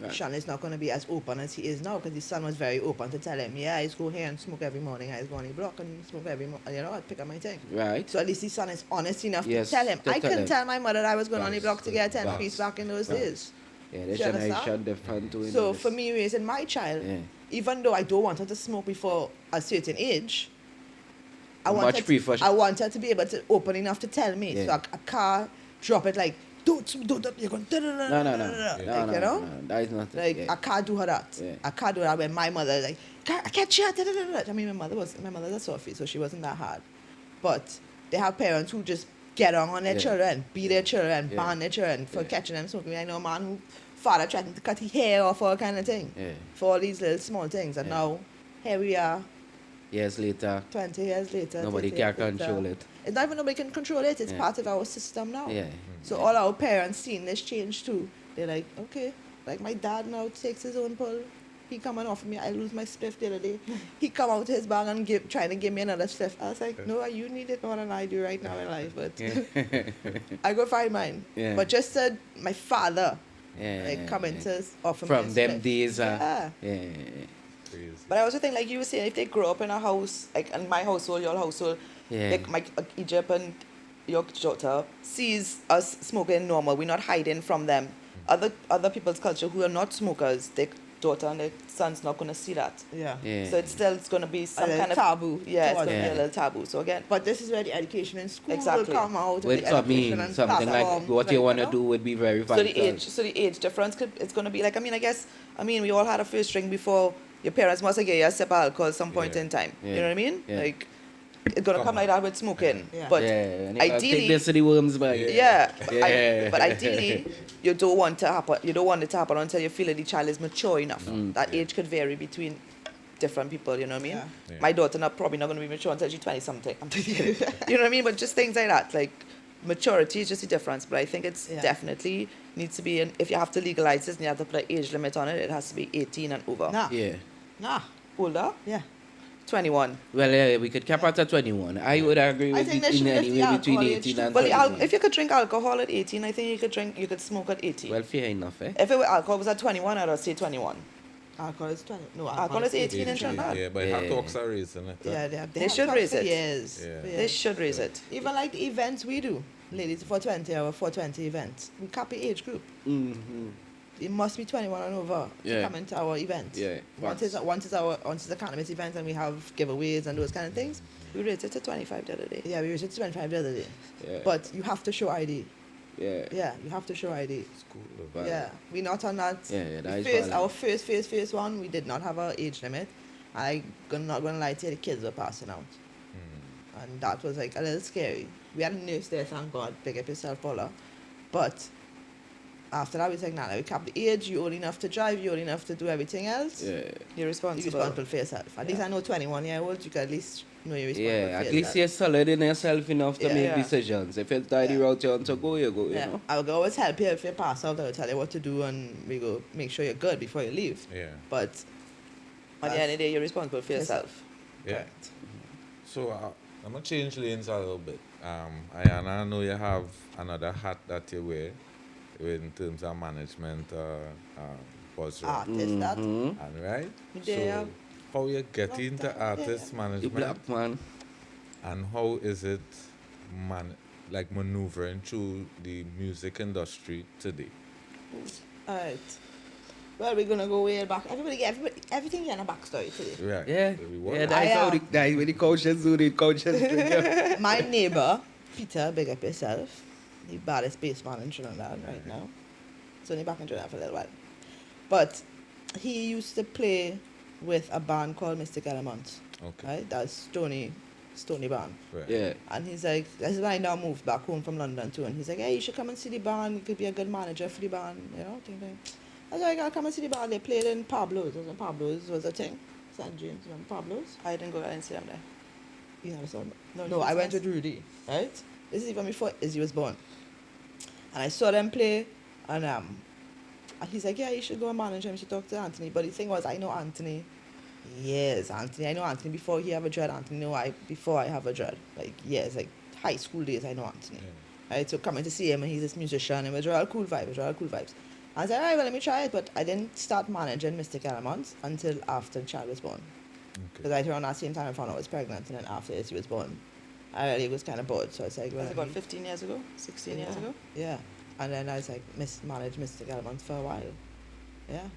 Right. Sean is not going to be as open as he is now because his son was very open to tell him, yeah, I just go here and smoke every morning. I just go on the block and smoke every morning. You know, I pick up my thing. right. So at least his son is honest enough Yes, to tell him. to I tell couldn't him. tell my mother that I was going on the Facts, block to get a 10 facts, piece back in those facts. days. Yeah, the Do you understand? generation different too. So for me, raising my child, Yeah. even though I don't want her to smoke before a certain age, I You want, much her to, prefer- I want her to be able to open enough to tell me. Yeah. So a car, drop it like, don't, you're going, No, like, you know? that is not Like, yeah. I can't do her that. Yeah. I can't do that when my mother, like, I can't share, I mean, my mother's a Sophie, so she wasn't that hard. But they have parents who just get on their Yeah. children, beat their children, Yeah. ban their children for Yeah. catching them smoking. I know a man who father threatened to cut his hair off, all kind of thing. Yeah. For all these little small things. And Yeah. now, here we are, Years later, 20 years later. nobody 30 years can later. control it. It's not even nobody can control it. It's Yeah. part of our system now. Yeah. So all our parents seeing this change too. They're like, okay, like my dad now takes his own pull. He come and offer me, I lose my spliff the other day. He come out his bag and trying to give me another spliff. I was like, no, you need it more than I do right now in life, but I go find mine. Yeah. But just said my father, Yeah. like coming to offer me From a them spliff. days, Yeah. yeah. Crazy. But I also think, like you were saying, if they grow up in a house, like in my household, your household, Yeah. like my Egypt and your daughter sees us smoking normal. We're not hiding from them. Other people's culture who are not smokers, their daughter and their son's not going to see that. Yeah. Yeah. So it's going to be some little kind of taboo Yeah, it's towards going to be it. a little taboo. So again, But this is where the education in school Exactly. will come out. Well, the so I mean, education and something like platforms, what you like, want to know? do would be very so vital. the age difference it's going to be like, I mean we all had a first drink before. Your parents must have given you a sip of alcohol at some point Yeah. in time. Yeah. You know what I mean? Yeah. Like it's gonna come like that with smoking. Yeah. But yeah, and you gotta ideally, take this to the worms bag. yeah. Yeah. But ideally, you don't want to happen. You don't want it to happen until you feel that the child is mature enough. That age could vary between different people. You know what I mean? Yeah. Yeah. My daughter probably not going to be mature until she's 20 something. You know what I mean? But just things like that, like maturity is just the difference. But I think it's Yeah. definitely needs to be. If you have to legalize this and you have to put an age limit on it, it has to be 18 and over. Nah. Yeah. Nah. Older, Yeah. 21. Well, yeah, we could cap it at 21. I would agree I with think you they should in lift the anyway between alcohol age 18 too. and Well, 21. if you could drink alcohol at 18, I think you could smoke at 18. Well, fair enough, eh? If it were alcohol was at 21, I'd say 21. Alcohol is 20. No, Alcohol is 18 in 18, Trinidad. yeah, but Yeah. have talks are raising it. Yeah, They have should talked raise for it. Years. Yeah. For They years. should raise it. Even like the events we do, ladies 420 or 420 events, we copy age group. Mm-hmm. It must be 21 and over to Yeah. come into our event. Yeah, Once facts. it's the cannabis event and we have giveaways and those kind of things. We raised it to 25 the other day. Yeah, we raised it to 25 the other day. Yeah. But you have to show ID. Yeah. Yeah, you have to show ID. It's cool. Valid. Yeah, we're not on that. Yeah, that is First, valid. our first one, we did not have an age limit. Not gonna lie to you, the kids were passing out, and that was like a little scary. We had a nurse there, thank God, big up yourself, Paula. But after that, we was like, nah, we cap the age. You old enough to drive. You old enough to do everything else. Yeah. You're You're responsible. responsible for yourself. At least Yeah. I know 21-year-olds. You can at least know you're responsible. Yeah, for at least yourself. you're solid in yourself enough to Yeah. make Yeah. decisions. If it's the route you want to go, you go, you Yeah, know? I will always help you if you pass out. I will tell you what to do, and we go make sure you're good before you leave. Yeah. But At the end of the day, you're responsible for yourself. Yeah. So I'm gonna change lanes a little bit. Ayanna, I know you have another hat that you wear in terms of management, buzz artist, that and right. Yeah. So how you get Lockdown, into yeah. artist The management, black man. and how is it maneuvering through the music industry today? all right. Well, we're gonna go way back. Everything in a backstory today. Right. Yeah. We work. Yeah, that's how I, that's when the coaches do the coaches drink. My neighbor, Peter, big up yourself. The baddest bass man in Trinidad right now. He's only back in Trinidad for a little while. But he used to play with a band called Mystic Elements. Okay. Right? That's Stony band. Right. Yeah. And he's like, this is when I now moved back home from London too. And he's like, hey, you should come and see the band. You could be a good manager for the band. You know, thing. I was like, I'll come and see the band. They played in Pablo's. Pablo's was a thing. St. James, remember Pablo's? I didn't see them there. You never saw him? No, No, I went with Rudy, right? This is even before Izzy was born. And I saw them play, and he's like, yeah, you should go and manage him. You should talk to Anthony. But the thing was, I know Anthony. Yes, Anthony. I know Anthony before he have a dread. Anthony before I have a dread. Like, yes, like high school days, I know Anthony. Right, so coming to see him, and he's this musician, and it was real cool vibes. I said, all right, well, let me try it. But I didn't start managing Mystic Elements until after the child was born. Because right around that same time, I found out I was pregnant, and then after Izzy was born, I really was kind of bored. So I was like, well, Was it about 15 years ago? 16 years ago? yeah. And then I was like, managed Mystic Elements for a while. Yeah.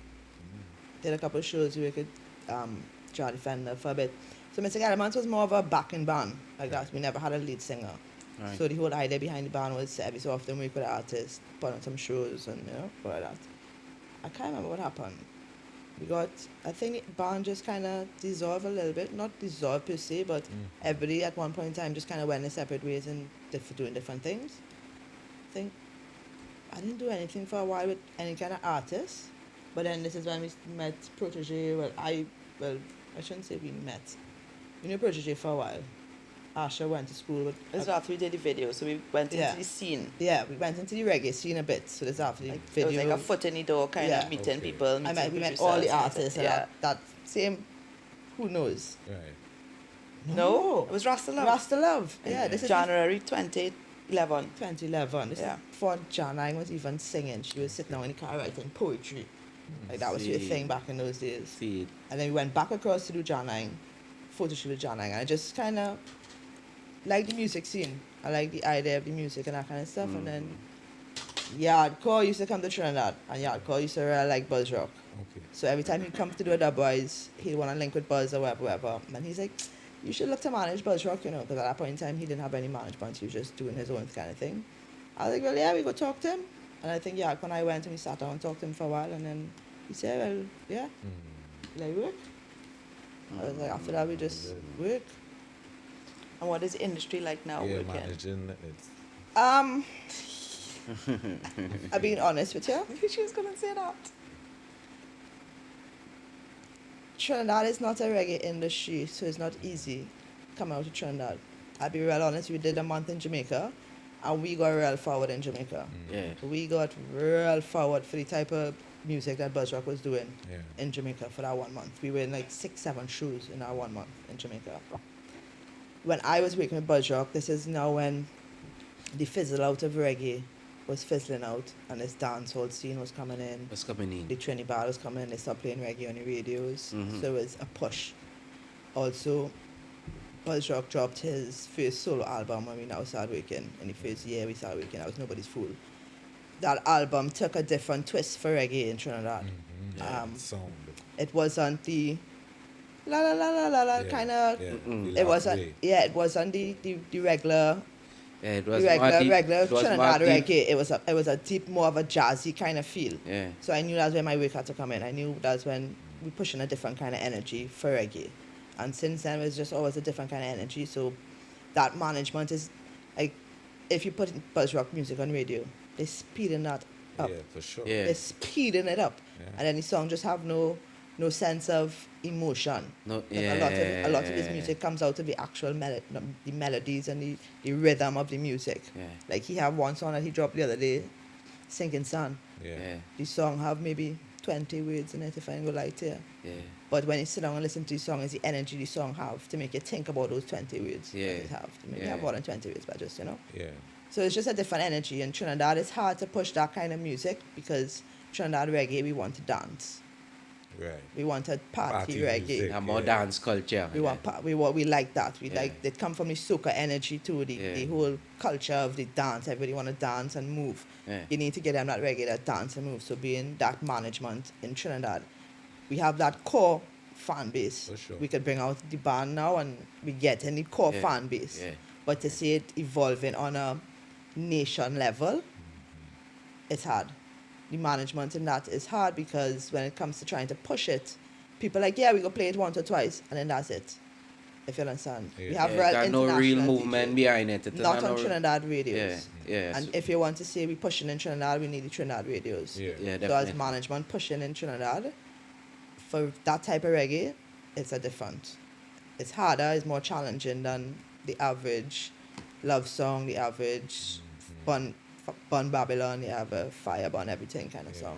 Did a couple of shows where we could try Defender for a bit. So Mystic Elements was more of a backing band like that. We never had a lead singer. Right. So the whole idea behind the band was every so often we could artists put on some shows and all like that. I can't remember what happened. I think the band just kind of dissolved a little bit. Not dissolved per se, but everybody at one point in time just kind of went in separate ways and doing different things. I think I didn't do anything for a while with any kind of artist. But then this is when we met Protege. I shouldn't say we met. We knew Protege for a while. Asha went to school with... This was after we did the video, so we went into the scene. Yeah, we went into the reggae scene a bit. So this after the It video. was like a foot in the door kind of meeting Okay. people. We Meeting met all the producers, artists. And Yeah. that same... Who knows? Right. No, it was Rasta Love. Rasta Love. Yeah, this is January 2011. 2011. This Yeah. is before Janine was even singing. She was sitting down in the car writing poetry. Like that was her See. thing back in those days. See it. And then we went back across to do Janine, photo shoot with Janine. And I just kind of like the music scene. I like the idea of the music and that kind of stuff. And then Yardcore used to come to Trinidad. And Yardcore used to really like Buzz Rock. Okay. So every time he'd come to do a Dub Boys, he'd want to link with Buzz or whatever. And he's like, you should look to manage Buzz Rock, because at that point in time, he didn't have any management. He was just doing his own kind of thing. I was like, well, yeah, we go talk to him. And I think, when I went and we sat down and talked to him for a while, and then he said, well, yeah, like work. I was like, after that, we just work. And what is the industry like now? Yeah, working? managing it's I'm being honest with you. She was going to say that. Trinidad is not a reggae industry, so it's not easy coming out of Trinidad. I'll be real honest, we did a month in Jamaica, and we got real forward in Jamaica. Yeah. We got real forward for the type of music that Buzz Rock was doing Yeah. in Jamaica for that 1 month. We were in like 6-7 shows in that 1 month in Jamaica. When I was working with Buzz Rock, this is now when the fizzle out of reggae was fizzling out, and this dancehall scene was coming in. What's coming in? The Trinidad was coming in, they stopped playing reggae on the radios. Mhm. So it was a push. Also, Buzz Rock dropped his first solo album when we now started working. In the first year we started working, I was Nobody's Fool. That album took a different twist for reggae in Trinidad. sound. It wasn't the la la la la la la kind of. It wasn't. Yeah, it wasn't the regular. Yeah, it was The more deep. regular It was more Trinidad deep. reggae. It was a deep, more of a jazzy kind of feel. Yeah. So I knew that's when my work had to come in. I knew that's when we pushing a different kind of energy for reggae. And since then, it's just always a different kind of energy. So that management is like, if you put Buzz Rock music on radio, they're speeding that up. Yeah, for sure. Yeah. They're speeding it up. Yeah. And then the song just have no sense of emotion. No, Like a lot of his yeah. music comes out of the actual the melodies and the rhythm of the music. Yeah. Like he have one song that he dropped the other day, Sinking Sun. Yeah. Yeah. The song have maybe 20 words in it, if I ain't go lie to you. Yeah. But when you sit down and listen to the song, it's the energy the song have to make you think about those 20 words. Yeah. That it have. Maybe Yeah. have more than 20 words, but just, Yeah. So it's just a different energy. In Trinidad, it's hard to push that kind of music because Trinidad reggae, we want to dance. Right. We want a party Party reggae. music. And more Yeah. dance culture. We like that. We Yeah. like it come from the soca energy too, the Yeah. whole culture of the dance. Everybody want to dance and move. Yeah. You need to get them that reggae, that dance and move. So being that management in Trinidad, we have that core fan base. For sure. We could bring out the band now and we get in the core Yeah. fan base. Yeah. But to see it evolving on a nation level, it's hard. The management in that is hard because when it comes to trying to push it, people are like, yeah, we go play it once or twice, and then that's it. If you understand. Yeah. We have Yeah, got no real international movement DJs, behind it. It's not no on real- Trinidad radios. Yeah. Yeah. And if you want to say we pushing in Trinidad, we need the Trinidad radios. Yeah. Yeah, So definitely. as management pushing in Trinidad, for that type of reggae, it's it's harder, it's more challenging than the average love song, the average Bun Babylon, the average Fire Bun, everything kind of Yeah. song.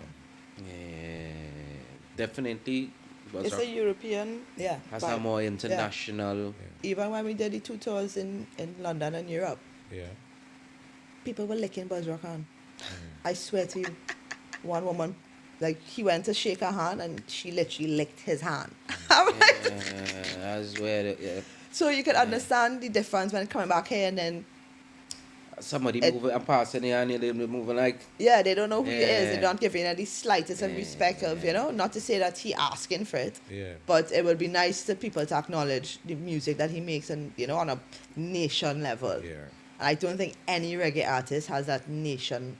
Yeah. Definitely. Buzz It's Rock a European. Yeah. has vibe. a more international. Even when we did the 2 tours in London and Europe, Yeah. people were licking Buzz Rock hand. I swear to you, one woman, like he went to shake her hand and she literally licked his hand. I'm like, That's where. Yeah. so you could understand the difference when coming back here and then somebody It- moving and passing here and they're moving like, Yeah, they don't know who he is. They Yeah. don't give him the slightest of Yeah. respect of, not to say that he asking for it. Yeah. But it would be nice to people to acknowledge the music that he makes and, on a nation level. Yeah. And I don't think any reggae artist has that nation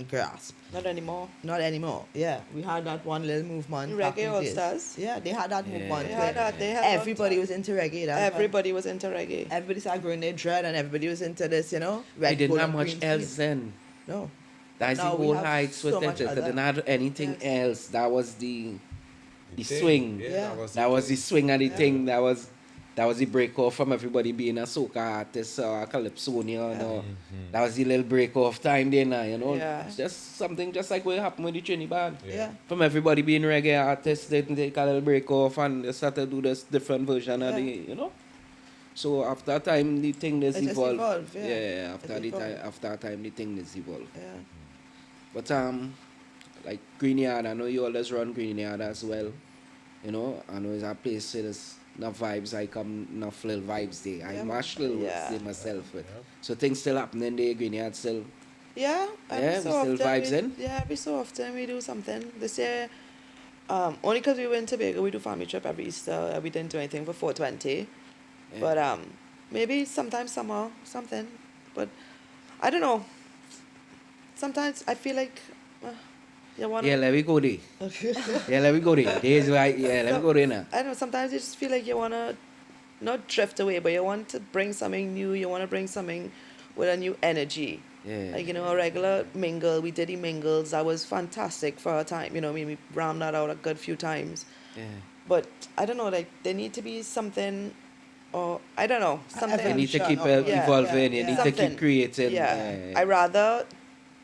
grasp. Not anymore. Not anymore. Yeah. We had that one little movement. back Reggae in the days. All-Stars. Yeah, they had that movement. They where had that. They had everybody was into reggae. That's why Everybody was into reggae. everybody started growing their dread and everybody was into this, they red, didn't gold, have and much green else field. then. No. That's the Now we whole have heights so with much it. They other- didn't have anything Yes. else. That was the thing. swing. Yeah. Yeah. That was the thing. swing of the thing. That was the break off from everybody being a soca artist or a calypsonian. Or that was the little break off time then, Yeah. It's just something just like what happened with the Trini band. Yeah. From everybody being reggae artists, they take a little break off and they start to do this different version of the. So after a time, the thing is It just evolved. evolved, yeah. After It the time, evolved. after a time, the thing is evolved. Yeah. But like Green Yard, I know you always run Green Yard as well. I know it's a place where there's enough vibes. I come enough little vibes there. I Yeah, mash little yeah. there myself. So things still happening there. Green Yard still. Yeah, every Yeah, so we still often vibes we, in? Yeah, every so often we do something. This year, only because we went to Tobago, we do family trip every Easter. We didn't do anything for 420. Yeah. But maybe sometime summer, something. But I don't know. Sometimes I feel like you want to... Yeah, let me go there. Yeah, let me go there. There's right. Yeah, let me go there now. I don't know, sometimes you just feel like you want to not drift away, but you want to bring something new. You want to bring something with a new energy. Yeah. Like, a regular mingle. We did the mingles. That was fantastic for our time. We rammed that out a good few times. Yeah. But I don't know, like, there need to be something, or I don't know, something. You need to keep Yeah, evolving. You yeah. need to Something. keep creating. Yeah. I rather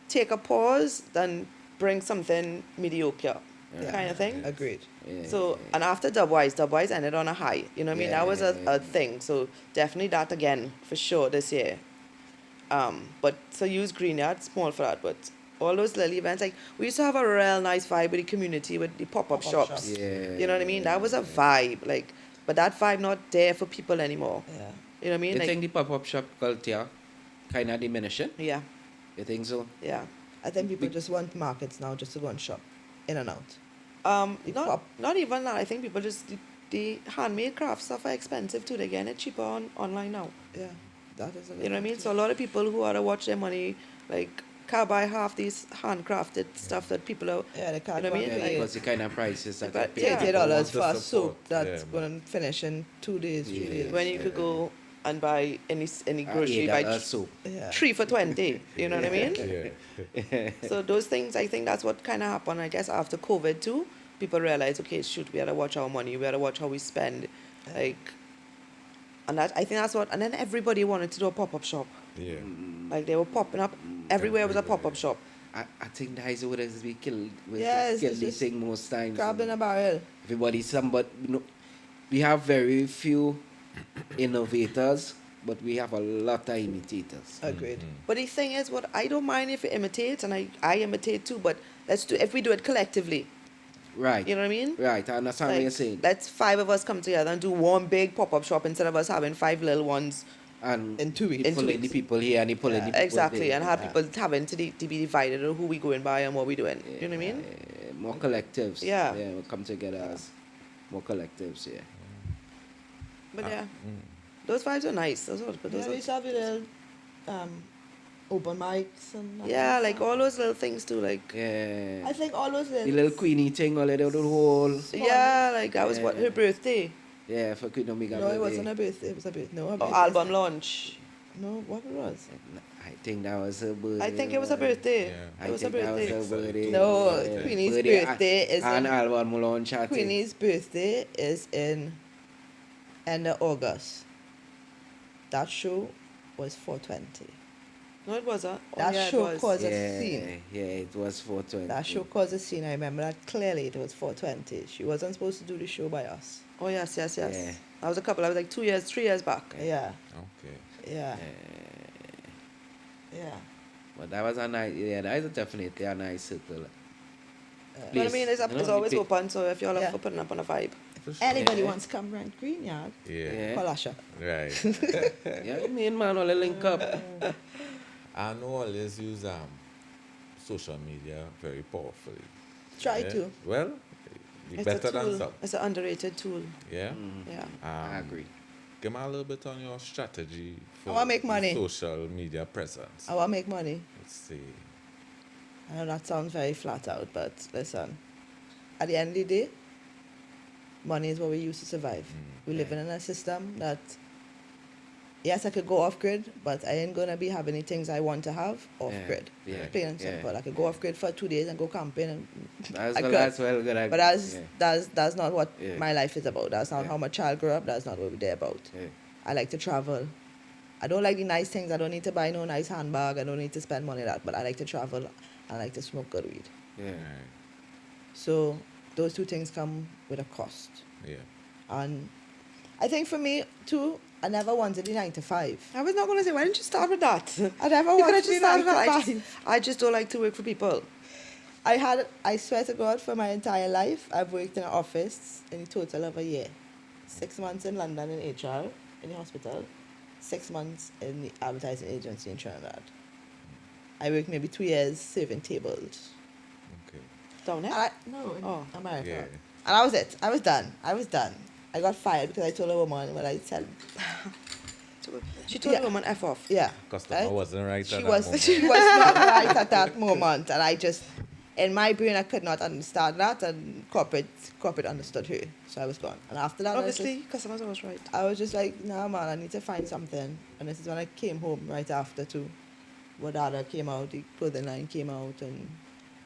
take a pause than bring something mediocre, Yeah. kind of thing. Agreed. Yeah. So, and after Dubwise ended on a high. You know what I mean? That was a thing. So, definitely that again, for sure, this year. But, so use Green Yard, small for that. But all those little events, like, we used to have a real nice vibe with the community, with the pop-up Pop-up shops. shops. Yeah. You know what I mean? That was a vibe. Like, but that vibe not there for people anymore. Yeah. You know what I mean? You Like, think the pop-up shop culture kind of diminishing? yeah, You think so? yeah. I think people just want markets now just to go and shop. In and out. The Not, pop- not even that. I think people just, the handmade craft stuff are expensive too. They're getting it cheaper online now. Yeah. That is a You know what I mean? So a lot of people who are to watch their money, like, can't buy half these handcrafted stuff that people are. Yeah, they can't You know what I buy mean? Yeah, Like- because the kind of prices that But, you yeah. pay. $80 want for to a support. soap that's Yeah, going to finish in 2 days, 3 Yeah. days. When you could go and buy any grocery, $8 buy soap. Yeah. 3 for 20. You know what I mean? Yeah. So those things, I think that's what kind of happened, I guess, after COVID too. People realize, okay, shoot, we had to watch our money. We had to watch how we spend. Like, and that, I think that's what, and then everybody wanted to do a pop-up shop. Yeah. Like, they were popping up. Everywhere was a Everywhere. pop-up shop. I think that is what has been killed. Yes, Killed it's the just thing most times. Crab in a barrel. Everybody, we have very few innovators, but we have a lot of imitators. Agreed. But the thing is, what I don't mind if you imitate, and I imitate too, but let's do, if we do it collectively. Right. You know what I mean? Right, I understand what you're saying. Let's 5 of us come together and do one big pop-up shop instead of us having 5 little ones. And In 2 weeks. In 2 pulling the weeks. people here and the pulling the people Exactly, there. and have Yeah. people having to be divided on who we going by and what we doing. You know what I mean? More collectives. Yeah. Yeah, we'll come together as more collectives, yeah. But yeah, those vibes are nice. Those Yeah, we are, used to have your little open mics and that yeah, kind of like stuff. all those little things too. Like, Yeah. I think all those The little Queenie thing, all of the whole. yeah, like that was what her birthday. Yeah, for Queen Omega. No, it wasn't a birthday. It was a birthday. No, a Or birthday. album launch. No, what it was? I think that was her birthday. I think it was a birthday. Yeah. It was a think that birthday. was her birthday. No, Yeah. Queenie's Birthday birthday is and in- album launch. I think. Queenie's birthday is in end of August. That show was 420. No, it wasn't. Oh, That yeah, show it was. caused a Yeah, scene. yeah, it was 420. That show caused a scene. I remember that clearly. It was 420. She wasn't supposed to do the show by us. Oh yes, yes, yes. Yeah. I was a couple. I was like 2 years, 3 years back. Yeah, Okay. yeah, yeah. But that was a nice, yeah, that is definitely a nice circle. But I mean, it's, You know, it's always the- open. So if y'all Yeah. are for putting up on a vibe, Anybody Yeah. wants to come rent Green Yard? Yeah. Yeah. Call Asha. Right. Yeah, me and man all link up. I know always use social media very powerfully. Try Yeah. to. Well, you It's better a than tool. some. It's an underrated tool. Yeah. Yeah. I agree. Give me a little bit on your strategy I for wanna make the money. social media presence. I want to make money. Let's see. I know that sounds very flat out, but listen. At the end of the day, money is what we use to survive. We're living in a system that, yes, I could go off grid, but I ain't gonna be having any things I want to have off Yeah, grid. yeah, Plain and yeah. simple. I could go off grid for 2 days and go camping, and That's I well, could. that's well good. But that's not what Yeah. my life is about. That's not Yeah. how my child grew up. That's not what we're there about. Yeah. I like to travel. I don't like the nice things. I don't need to buy no nice handbag. I don't need to spend money on that. But I like to travel. I like to smoke good weed. Yeah. Right. So those two things come with a cost. Yeah. And I think for me too, I never wanted the 9 to 5. I was not going to say, why didn't you start with that? I never You could wanted have the just 9 started to with that. 5. I just don't like to work for people. I swear to God, for my entire life, I've worked in an office in a total of a year. 6 months in London in HR, in the hospital. 6 months in the advertising agency in Trinidad. I worked maybe 2 years serving tables. Okay. Down there? No, in Oh. America. Yeah. And that was it. I was done. I got fired because I told a woman what I said. She told Yeah. the woman F off. Yeah. Customer right? wasn't right She at was that moment. she was not right at that moment, and I just, in my brain, I could not understand that, and corporate understood her, so I was gone. And after that, Obviously, customers are always right. I was just like, nah, man, I need to find something. And this is when I came home right after too. Wadada came out, the clothing line came out, and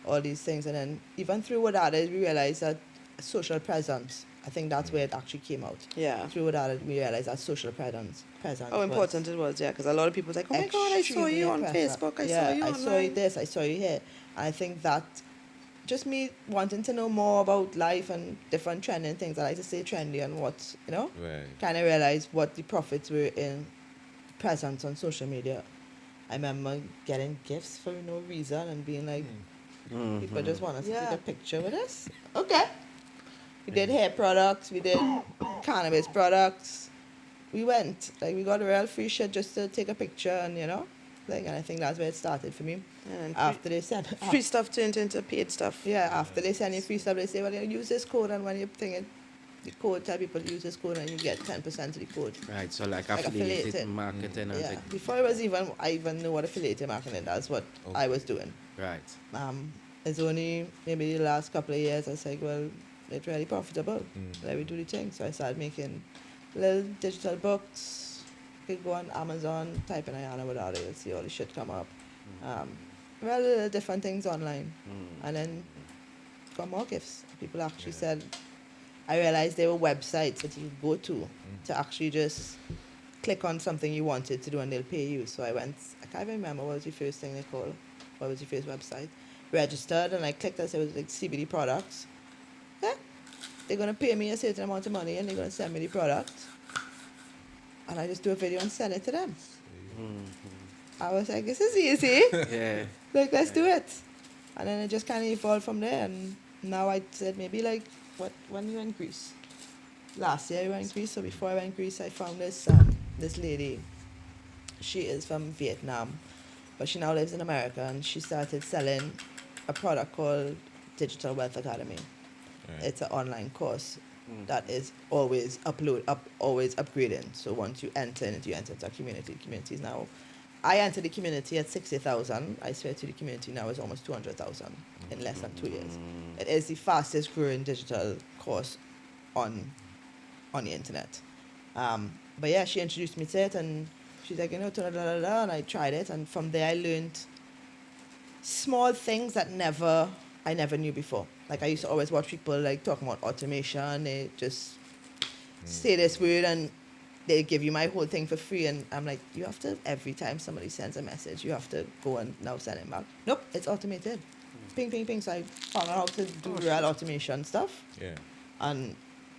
all these things. And then even through Wadada, we realized that social presence. I think that's where it actually came out. Yeah. Through Wadada, we realized that social presence. How important it was, yeah, because a lot of people was like, oh my God, I saw you on Facebook, I saw you I online. saw you this, I saw you here. And I think that just me wanting to know more about life and different trending things, I like to say trendy and what, Right. kind of realized what the profits were in presence on social media. I remember getting gifts for no reason and being like, people just want us to Yeah. take a picture with us. Okay. We did hair products, we did cannabis products. We got a real free shit just to take a picture and, and I think that's where it started for me. And After they sent free stuff turned into paid stuff. yeah, after they send you free stuff, they say, well, use this code, and when you think it, the code, tell people to use this code, and you get 10% of the code. Right. So like Like affiliated affiliated. marketing and Yeah. thing. Before I even knew what affiliate marketing, that's what I was doing. Right. It's only maybe the last couple of years I was like, well, it's really profitable. Let me do the thing. So I started making little digital books. You could go on Amazon, type in Ayanna Wadada, you'll see all the shit come up. Well, little different things online. And then got more gifts. People actually said, I realized there were websites that you could go to actually just click on something you wanted to do and they'll pay you. So I can't even remember what was the first thing they called. What was the first website? Registered, and I clicked and it was like CBD products. Yeah, they're gonna pay me a certain amount of money and they're gonna send me the product. And I just do a video and send it to them. I was like, this is easy. Yeah. Like, let's do it. And then it just kind of evolved from there. And now I said maybe like, when you were in Greece? Last year you were in Greece. So before I went in Greece, I found this lady. She is from Vietnam, but she now lives in America, and she started selling a product called Digital Wealth Academy. Right. It's an online course that is always always upgrading. So once you enter into a community. The community is now, I entered the community at 60,000. I swear to the community now is almost 200,000 in less than 2 years. It is the fastest growing digital course on the internet. But yeah, she introduced me to it, and she's like, and I tried it, and from there I learned small things that I never knew before. Like, I used to always watch people like talking about automation. They just say this word and they give you my whole thing for free, and I'm like, you have to, every time somebody sends a message, you have to go and now send it back. Nope, it's automated. Ping, ping, ping. So I found out how to do real automation stuff, Yeah. and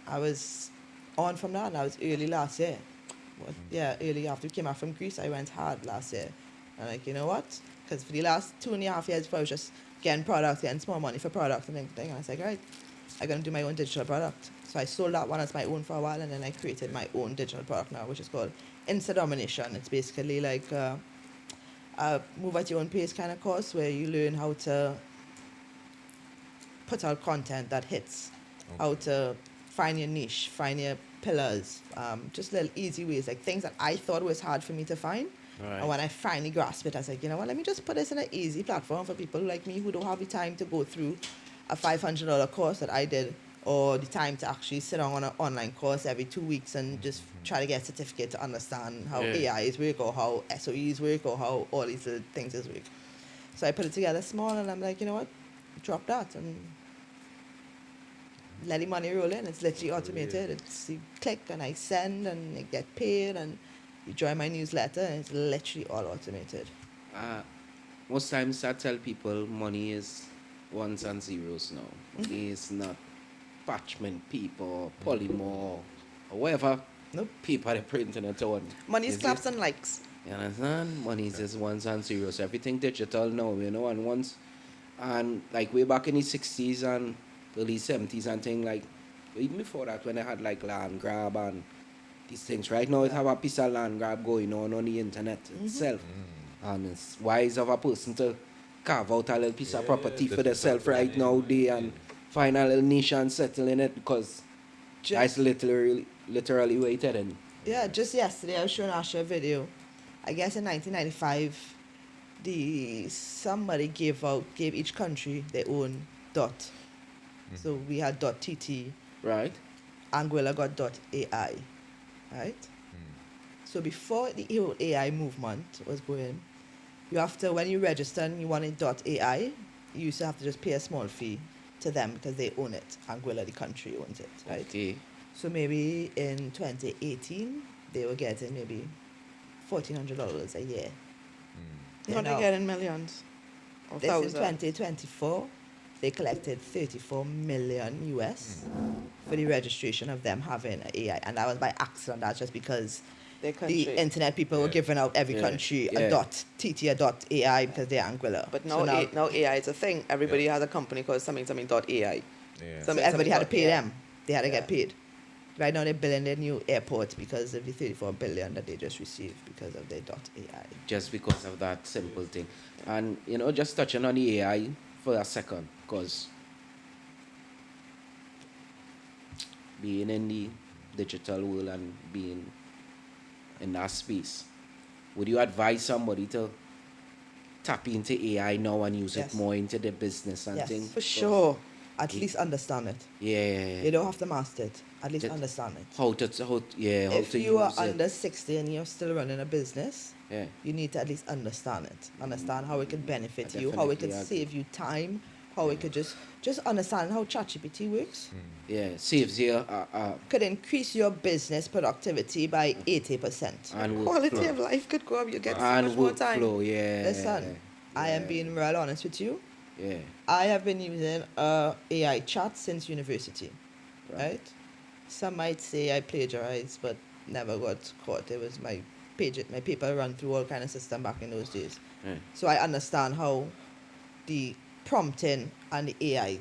I was on from that, and I was early last year. Early after we came out from Greece, I went hard last year. And like, you know what? Because for the last 2.5 years, I was just getting products, getting small money for products and everything. And I was like, right, I'm going to do my own digital product. So I sold that one as my own for a while, and then I created my own digital product now, which is called Insta Domination. It's basically like a move at your own pace kind of course where you learn how to put out content that hits, how to find your niche, find your pillars, just little easy ways, like things that I thought was hard for me to find. Right. And when I finally grasped it, I was like, you know what, let me just put this in an easy platform for people like me who don't have the time to go through a $500 course that I did, or the time to actually sit on an online course every 2 weeks and just try to get a certificate to understand how Yeah. AIs work or how SOEs work or how all these little things work. So I put it together small and I'm like, you know what, drop that and let the money roll in. It's literally automated. It's you click and I send and I get paid and you join my newsletter and it's literally all automated. Most times I tell people money is ones and zeros now. Money is not parchment paper, or polymer, or whatever Nope. paper they print in a town. Money Is slaps it? and likes. You understand? Money is just ones and zeros. Everything digital now, and once, and like way back in the 60s and early 70s and thing, like even before that when I had like land grab and these things. Right now, it have a piece of land grab going on the internet itself, and it's wise of a person to carve out a little piece of property for themselves right now, and find a little niche and settle in it because that's literally waited and Yeah, just yesterday I was showing Asha a video. I guess in 1995, somebody gave each country their own dot. So we had .tt, right. Anguilla got .ai, right? So before the whole AI movement was going, you have to, when you register and you wanted .ai, you used to have to just pay a small fee to them because they own it. Anguilla, the country, owns it, right? Okay. So maybe in 2018, they were getting maybe $1,400 a year. Not Now, again in millions. Or this in thousands. 2024, they collected 34 million US for the registration of them having an AI. And that was by accident. That's just because Their the country. internet people were giving out every Yeah, country yeah. a dot, TT a dot AI because they're Anguilla. But So now AI is a thing. Everybody has a company called something.ai. Yeah. so everybody had to pay AI. them. They had to Yeah. get paid. Right now they're building their new airport because of the 34 billion that they just received because of their .ai. Just because of that simple thing. And, just touching on the AI for a second, because being in the digital world and being in that space, would you advise somebody to tap into AI now and use Yes. it more into the business and Yes, things? For sure. At least understand it. Yeah. You don't have to master it. At least Just understand it. How to If to you are use it. under 60 and you're still running a business, Yeah. you need to at least understand it. Understand how it could benefit I you, how it could definitely agree. save you time, how it could just understand how ChatGPT works. Yeah. Saves you Could increase your business productivity by 80%. and Quality workflow. of life could go up. You get so And much more time. workflow, yeah. Listen, I am being real honest with you. Yeah. I have been using AI chat since university, right? Some might say I plagiarized, but never got caught. It was my paper run through all kind of system back in those days. Yeah. So I understand how the prompting and the AI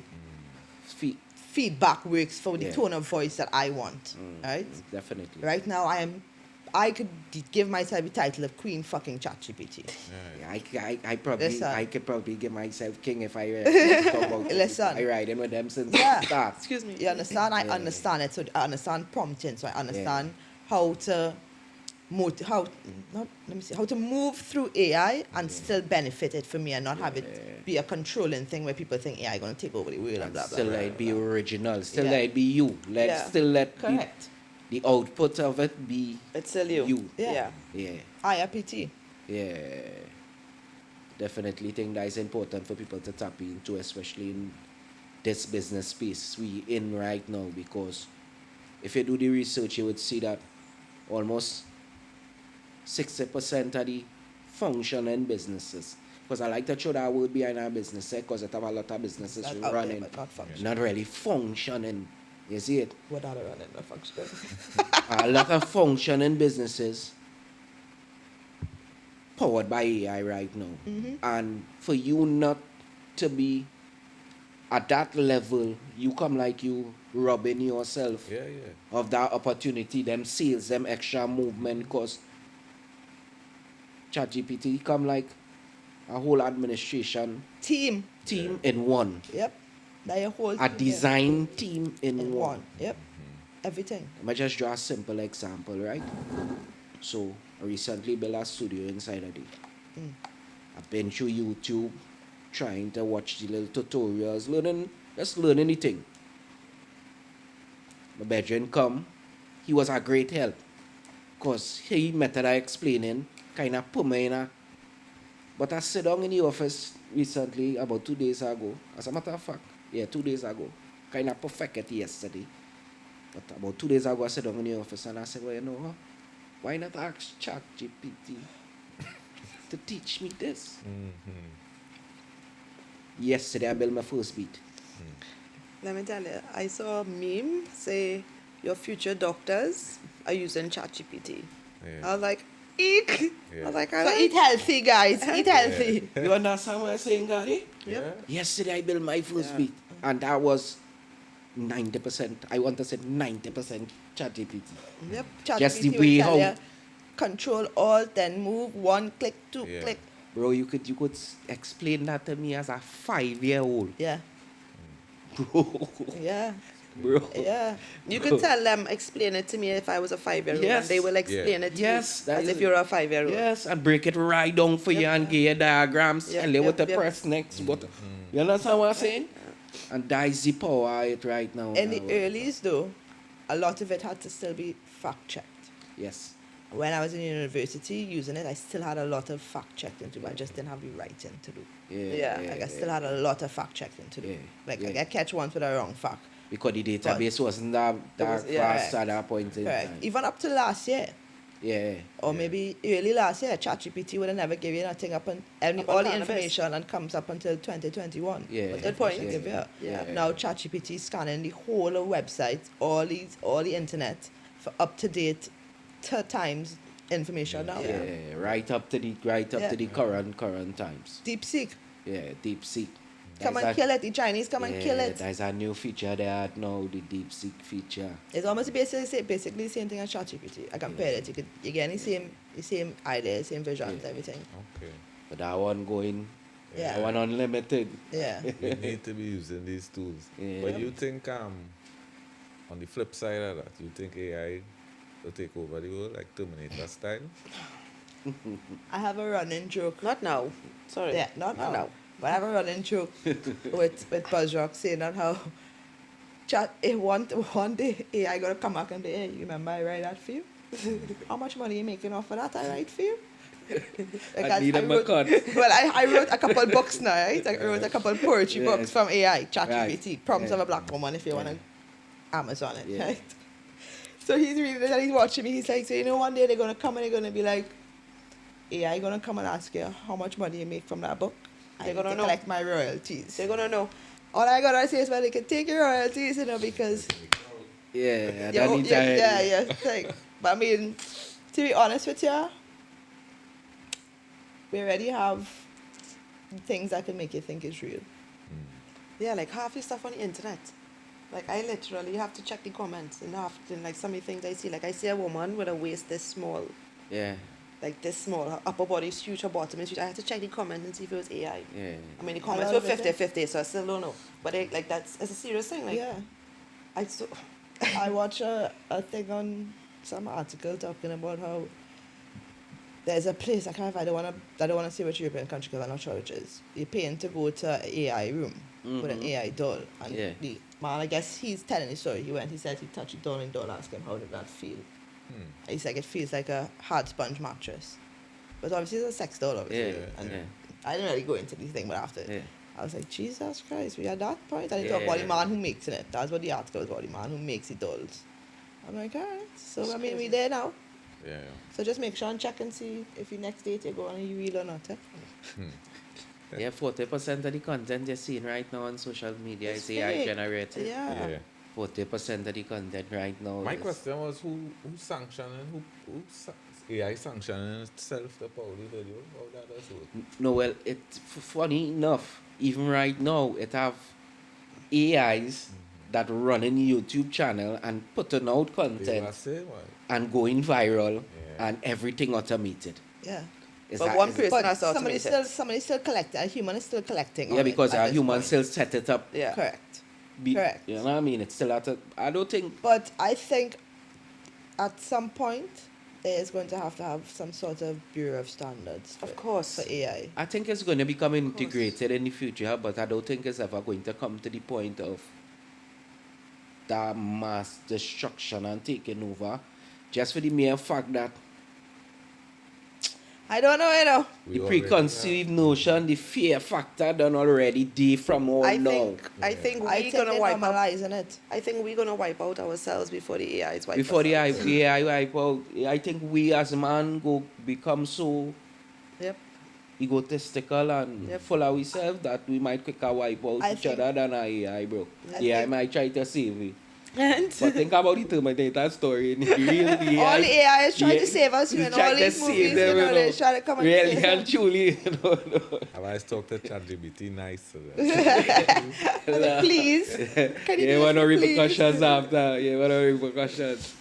feedback works for the Yeah. tone of voice that I want, right? Definitely. Right now I could give myself the title of Queen fucking ChatGPT. Yeah, I probably Listen. I could probably give myself king if I talk about Listen. I ride in with them since Yeah. start. Excuse me. You understand? I Yeah. understand it. So I understand prompting. So I understand how to how to move through AI and still benefit it for me and not have it be a controlling thing where people think AI gonna take over the world and blah blah. Still blah, let it blah, be blah. original. Still Yeah. let it be you. Yeah. Still let Correct. the output of it be It's still you. you. Yeah. Yeah. IRPT. Yeah. Definitely think that is important for people to tap into, especially in this business space we in right now, because if you do the research you would see that almost 60% of the functioning businesses, because I like to throw that word behind our business because it have a lot of businesses That's out there, running but not functioning. not really functioning. You see it? Without a running, not functioning. A lot of functioning businesses powered by AI right now. And for you not to be at that level, you come like you robbing yourself Yeah. of that opportunity, them sales, them extra movement, because ChatGPT come like a whole administration Team. in one. Yep. That your whole A team, yeah. design team in In one. one. Yep. Everything. Let me just draw a simple example, right? So, I recently built a studio inside of it. I've been through YouTube, trying to watch the little tutorials, just learn anything. My bedroom come, he was a great help. Because he method of explaining kind of put me in a... But I sit down in the office recently, about 2 days ago. As a matter of fact, 2 days ago. Kind of perfected yesterday. But about 2 days ago, I sat down in the office and I said, well, you know what? Why not ask ChatGPT to teach me this? Yesterday, I built my first beat. Let me tell you, I saw a meme say your future doctors are using ChatGPT. Yeah. I was like, eek. Yeah. I was like, So eat healthy, guys. Eat healthy. You understand what I'm saying, Gary? Yep. Yesterday, I built my first beat. And that was 90%. I want to say 90% ChatGPT. Yep. Just the ChatGPT will way tell how- you, Control Alt, then move 1 click, 2 Yeah. click. Bro, you could explain that to me as a 5-year-old. Yeah. Bro. Yeah. Bro. Yeah. you could tell them, explain it to me if I was a 5-year-old. Yes. And they will explain it to Yes, you that as is if it. you're a 5-year-old. Yes, and break it right down for you Yep. and give you diagrams Yep, and lay yep, what to yep. press next. But you understand what I'm saying? And that is the power of it right now. In the now. earlies, though, a lot of it had to still be fact checked. Yes. When I was in university using it, I still had a lot of fact checking to do. I just didn't have the writing to do. Yeah. Like I still had a lot of fact checking to do. Yeah, Like yeah. I get catch once with a wrong fact. Because the database wasn't that was- fast correct. at that point in Correct. time. Even up to last year, Yeah. or maybe early last year, ChatGPT would have never given you nothing up and all the cannabis. information and comes up until 2021. Yeah. But Good point. Give you. Yeah. Now ChatGPT is scanning the whole of website, all the internet for up to date times information now. Yeah, right up to the current times. DeepSeek, Yeah, deep seek. come and kill it. The Chinese come and kill it. There's a new feature they add now, the deep seek feature. It's almost basically the same thing as ChatGPT. I compared it. You get the same ideas, same visions, everything. Okay. But that one going, Yeah. that one unlimited. Yeah. We need to be using these tools. Yeah. But you think on the flip side of that, you think AI will take over the world like Terminator style? I have a running joke. Not now. Sorry. Yeah, not now. But I have a running joke with BuzzRock saying that how one day AI gonna come back and say, hey, you remember I write that for you? How much money you making off of that I write for you? I need a cut. Well, I wrote a couple books now, right? I wrote a couple poetry Yes. books from AI, ChatGPT, Right. Prompts of Yeah. a Black Woman if you want to Amazon it, Yeah. right? So he's reading it and he's watching me. He's like, so you know one day they're going to come and they're going to be like, AI going to come and ask you how much money you make from that book. They're I gonna need to know. collect my royalties. They're going to know. All I got to say is, well, they can take your royalties, you know, because... Yeah, Yeah, that needs yeah. Like, but I mean, to be honest with you, we already have things that can make you think it's real. Yeah, like half the stuff on the internet. Like I literally have to check the comments and like some of the things I see. Like I see a woman with a waist this small, Yeah, like this small. Her upper body is huge, her bottom is huge. I had to check the comments and see if it was AI. yeah. I mean the A comments lot were of it is. 50-50, so I still don't know. But like it's a serious thing. Like Yeah. I watch a thing on some article talking about how there's a place I don't wanna say which European country because I'm not sure which is. You're paying to go to an AI room with an AI doll, and Yeah. the man, I guess he's telling the story. He said he touched the doll and the doll asked him how did that feel. He's like it feels like a hard sponge mattress, but obviously it's a sex doll, obviously. Yeah, And yeah. I didn't really go into these things, but after Yeah. I was like, Jesus Christ, we at that point. I didn't talk Yeah. about the man who makes it. That's what the article was about, the man who makes the dolls. I'm like, all right. So, It's I mean, we crazy. there now. Yeah. So just make sure and check and see if your next date you go on, are you real or not. Eh? Yeah, 40% of the content you're seeing right now on social media It's is AI fake. generated. Yeah. Yeah. 40% of the content right now My is... question was who sanctioning AI sanctioning itself to power the video? How that does work? No, well, funny enough, even right now, it have AIs that run in YouTube channel and putting out They content were saying what? and going viral Yeah. and everything automated. Yeah. Is But that- one is- person has to somebody's automate it. still collecting. A human is still collecting. Yeah, on because it at a this human point. still set it up. Yeah. Correct. Be- Correct. You know what I mean? It's still at a, I don't think. But I think at some point there is going to have some sort of bureau of standards. Of course. For AI. I think it's going to become integrated in the future, but I don't think it's ever going to come to the point of that mass destruction and taking over, just for the mere fact that I don't know, you know. We the already preconceived notion, the fear factor done already day from all I now. think I we're think gonna they're wipe out. normalizing it. I think we're gonna wipe out ourselves before the AI is wiped Before the ourselves. AI wipe out, I think we as man go become so Yep. egotistical and Yep. full of ourselves that we might quicker wipe out I each think- other than AI, bro. I AI think- might try to save me. And But think about the Terminator story. In the real AI, All the AI is trying yeah, to save us, you it's know, trying all to these save movies, them, you know, they're trying to come and really save and us. truly, you know. Have I talked to ChatGPT nice to them? Please. Can you Yeah, do what this, no please? repercussions after. Yeah, what no repercussions.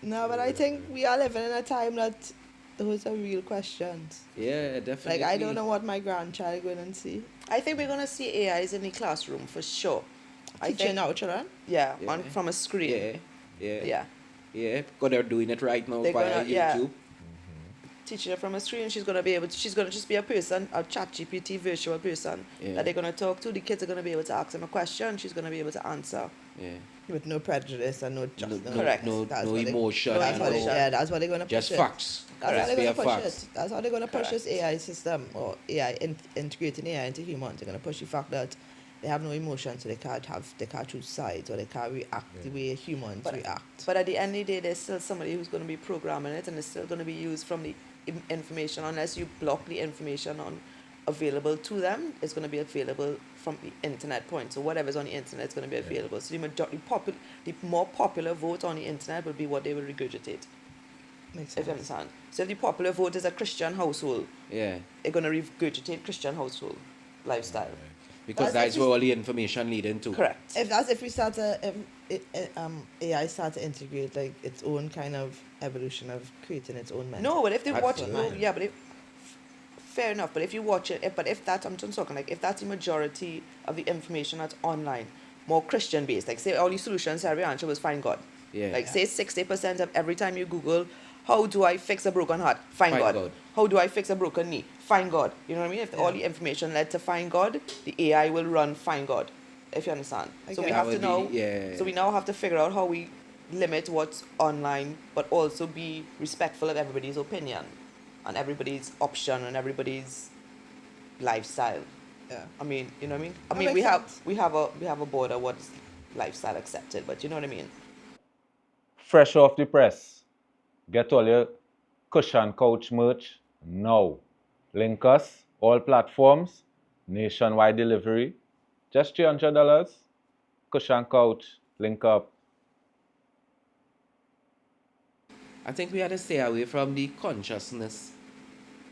No, but I think we are living in a time that those are real questions. Yeah, definitely. Like, I don't know what my grandchild going to see. I think we're gonna see AIs in the classroom for sure. I Teaching think, our children. yeah, Yeah. from a screen. Yeah, yeah, Yeah. yeah. Because they're doing it right now They're via gonna- yeah. YouTube. Teaching her from a screen, she's gonna be able to, she's gonna just be a person, a chat GPT virtual person Yeah. that they're gonna talk to. The kids are gonna be able to ask them a question, she's gonna be able to answer. Yeah. With no prejudice and no No, just Correct. no, That's no what they- emotion. That's and what they, no- yeah, that's what they're gonna just push it. facts. That's how Just they're bare gonna push facts. it. That's how they're gonna push this Correct. AI system or AI integrating AI into humans. They're gonna push the fact that they have no emotion, so they can't choose sides or they can't react the way humans react. But at the end of the day, there's still somebody who's going to be programming it, and it's still going to be used from the information. Unless you block the information on available to them, it's going to be available from the internet point. So whatever's on the internet is going to be available. So the more popular vote on the internet will be what they will regurgitate. Makes If you sense. understand. So if the popular vote is a Christian household, Yeah. they're going to regurgitate Christian household lifestyle. Because That's that's if where you- all the information leading to. Correct. If we start to AI start to integrate like its own kind of evolution of creating its own mental. No, but if they That's watch what it, I no, mean. yeah, but if fair enough. But if you watch it, but if that's I'm just talking like if that's the majority of the information that's online, more Christian based, like say all the solutions every answer was find God. Yeah. Like say 60% of every time you Google, how do I fix a broken heart? Find Find God. God. How do I fix a broken knee? Find God. You know what I mean? If all Yeah. the information led to find God, the AI will run find God. If you understand. I So get we it. have That to would be- know. yeah. So we now have to figure out how we limit what's online, but also be respectful of everybody's opinion, and everybody's option, and everybody's lifestyle. Yeah. I mean, you know what I mean? I That mean, makes sense. we have a border what's lifestyle accepted, but you know what I mean? Fresh off the press. Get all your Kush and Couch merch now. Link us, all platforms, nationwide delivery. Just $300. Kush and Couch, link up. I think we had to stay away from the consciousness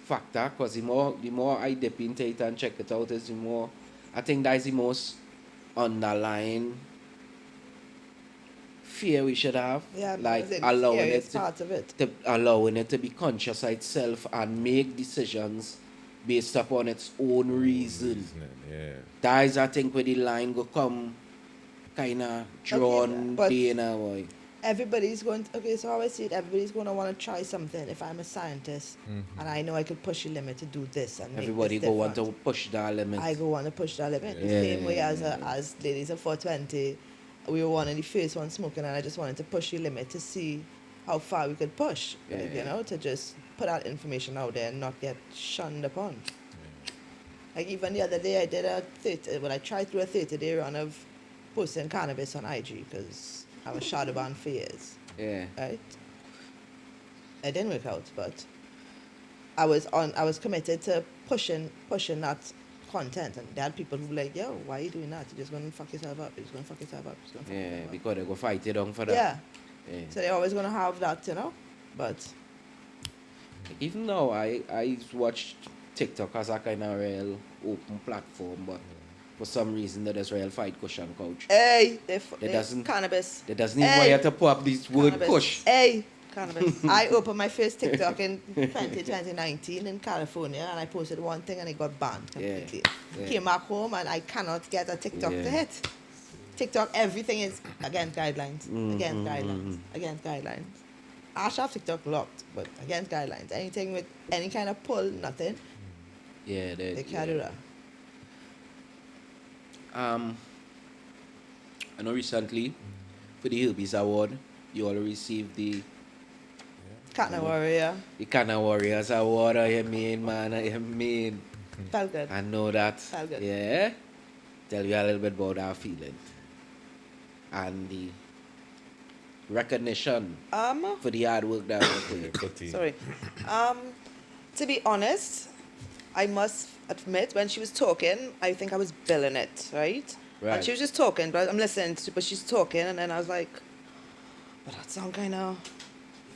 factor because the more I dip into it and check it out is the more I think that's the most underlying fear we should have. Yeah, like because it's allowing scary, it it's part of it. allowing it to be conscious of itself and make decisions based upon its own reason. Yeah. That is I think where the line go come kinda drawn but- day now boy. Everybody's going to, okay, so how I see it, everybody's going to want to try something. If I'm a scientist and I know I could push the limit to do this and make Everybody this go want to different, push that limit. I go want to push that limit. The Yeah, same way as yeah. as ladies of 420, we were one of the first ones smoking, and I just wanted to push the limit to see how far we could push. Like, Yeah. you know, to just put that information out there and not get shunned upon. Like even the other day, I did I tried through a 30-day run of posting cannabis on IG because I was shadow banned for years. Yeah. Right? It didn't work out, but I was committed to pushing that content, and there had people who were like, yo, why are you doing that? You're just gonna fuck yourself up. You're just gonna fuck yourself up. You're just gonna fuck Yeah, yourself up. because they go fight it on for that. Yeah. Yeah. So they're always gonna have that, you know. But Even now, I watch TikTok as a kind of real open platform, but for some reason they just real fight Kush and Couch. hey, It doesn't- cannabis. They doesn't even Hey. want you to put up this word Cannabis. Kush. hey, Cannabis. I opened my first TikTok in 2019 in California, and I posted one thing and it got banned completely. Yeah. Came back home and I cannot get a TikTok Yeah. to hit. TikTok, everything is against guidelines, Mm-hmm, against guidelines, against guidelines. Asha have TikTok locked, but against guidelines. Anything with any kind of pull, nothing. Yeah, They can't do that. I know recently for the Hillbies Award, you all received the Can't warrior. Kana Warriors Award. I mean, man, I mean, Felt good. I know that. Felt good. Yeah. Tell you a little bit about our feeling and the recognition for the hard work that we put in. Sorry. To be honest, I must admit, when she was talking, I think I was billing it, right? Right. And she was just talking, but I'm listening to, but she's talking, and then I was like, but that sound kind of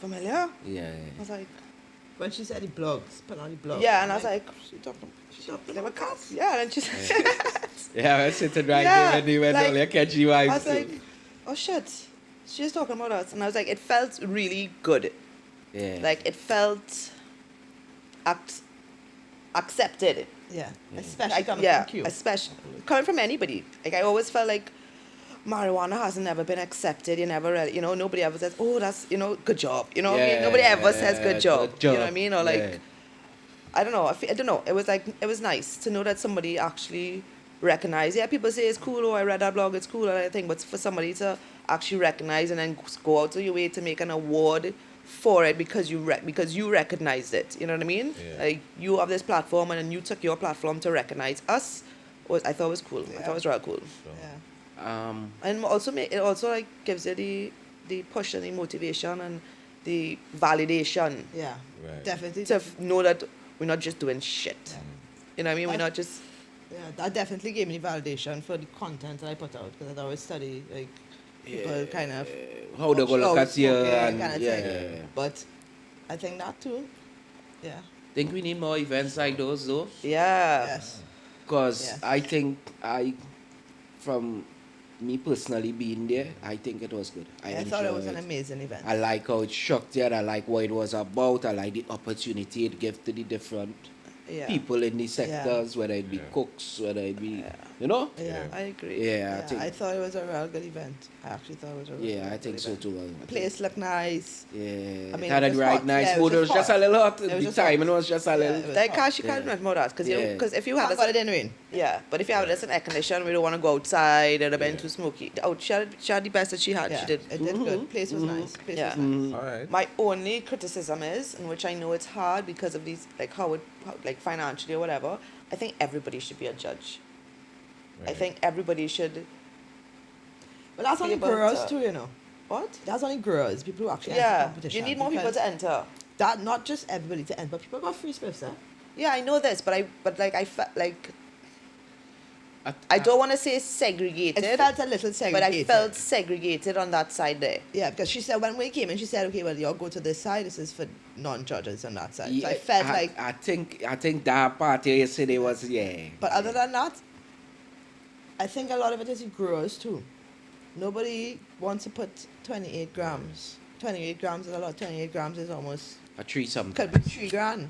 familiar. Yeah, I was like, When she said the blogs, put on the blogs. yeah, and I was like, she talking they were cats. Yeah, and she said, yeah, I was sitting right Yeah, there when they went like, all your catchy vibes. I was too. like, oh shit, she's talking about us, and I was like, it felt really good. yeah. Like it felt accepted. Yeah, especially Like, coming yeah, from Q. especially coming from anybody. Like I always felt like marijuana hasn't ever been accepted. You never really, nobody ever says, oh, that's, good job. You know what I mean? Nobody ever says good job. You know what I mean? Or like, Yeah. I don't know. I don't know. It was like, it was nice to know that somebody actually recognized. Yeah, people say it's cool. Oh, I read that blog. It's cool and everything. But for somebody to actually recognize and then go out of your way to make an award for it because you recognized it. You know what I mean? Yeah. Like you have this platform and then you took your platform to recognize us. I thought it was cool. I thought it was real cool. Yeah. And also it also like gives you the push and the motivation and the validation Yeah. Right. Definitely. to know that we're not just doing shit. You know what I mean? We're not just Yeah, that definitely gave me validation for the content that I put out because I always study like people kind of How they go look at you and kind of yeah. thing. But I think that too. Yeah. Think we need more events like those though, yeah. Yes. because Yeah. I think from me personally being there, I think it was good. I thought it was an enjoyed amazing event. I like how it structured. I like what it was about. I like the opportunity it gave to the different Yeah. people in the sectors, whether it be cooks, whether it be, you know. Yeah. I agree. Yeah, Yeah, I think. I thought it was a real good event. I actually thought it was a real Yeah, I good think so event. too. The place looked nice. Yeah, I mean, it had it it was right hot. nice. Yeah, it Food was was just just a hot. little hot. It was The just timing hot. was just a Yeah, little. it was Like hot. cash, you can't Yeah. remember more that because Yeah. if you had Thank God it didn't rain. yeah, but if you have this in air condition, we don't want to go outside. It'd have been too smoky. Oh, she had the best that she had. Yeah, She did. it did good. Place was nice. Place Yeah. was nice. All right. My only criticism is, in which I know it's hard because of these, like like financially or whatever. I think everybody should be a judge. I Right. think everybody should. But that's only able girls to- too, you know. What? That's only girls. People who actually enter Yeah, competition. you need more people because to enter. That not just everybody to enter, but people got free space, eh? Yeah, I know this, but I felt like I don't want to say segregated, It felt a little but segregated. I felt segregated on that side there. Yeah, because she said when we came in, she said, "Okay, well, y'all go to this side. This is for non-judges on that side." So I felt like, I think that part yesterday was but other than that, I think a lot of it is growers too. Nobody wants to put 28 grams. 28 grams is a lot. 28 grams is almost a tree something. could be $3,000.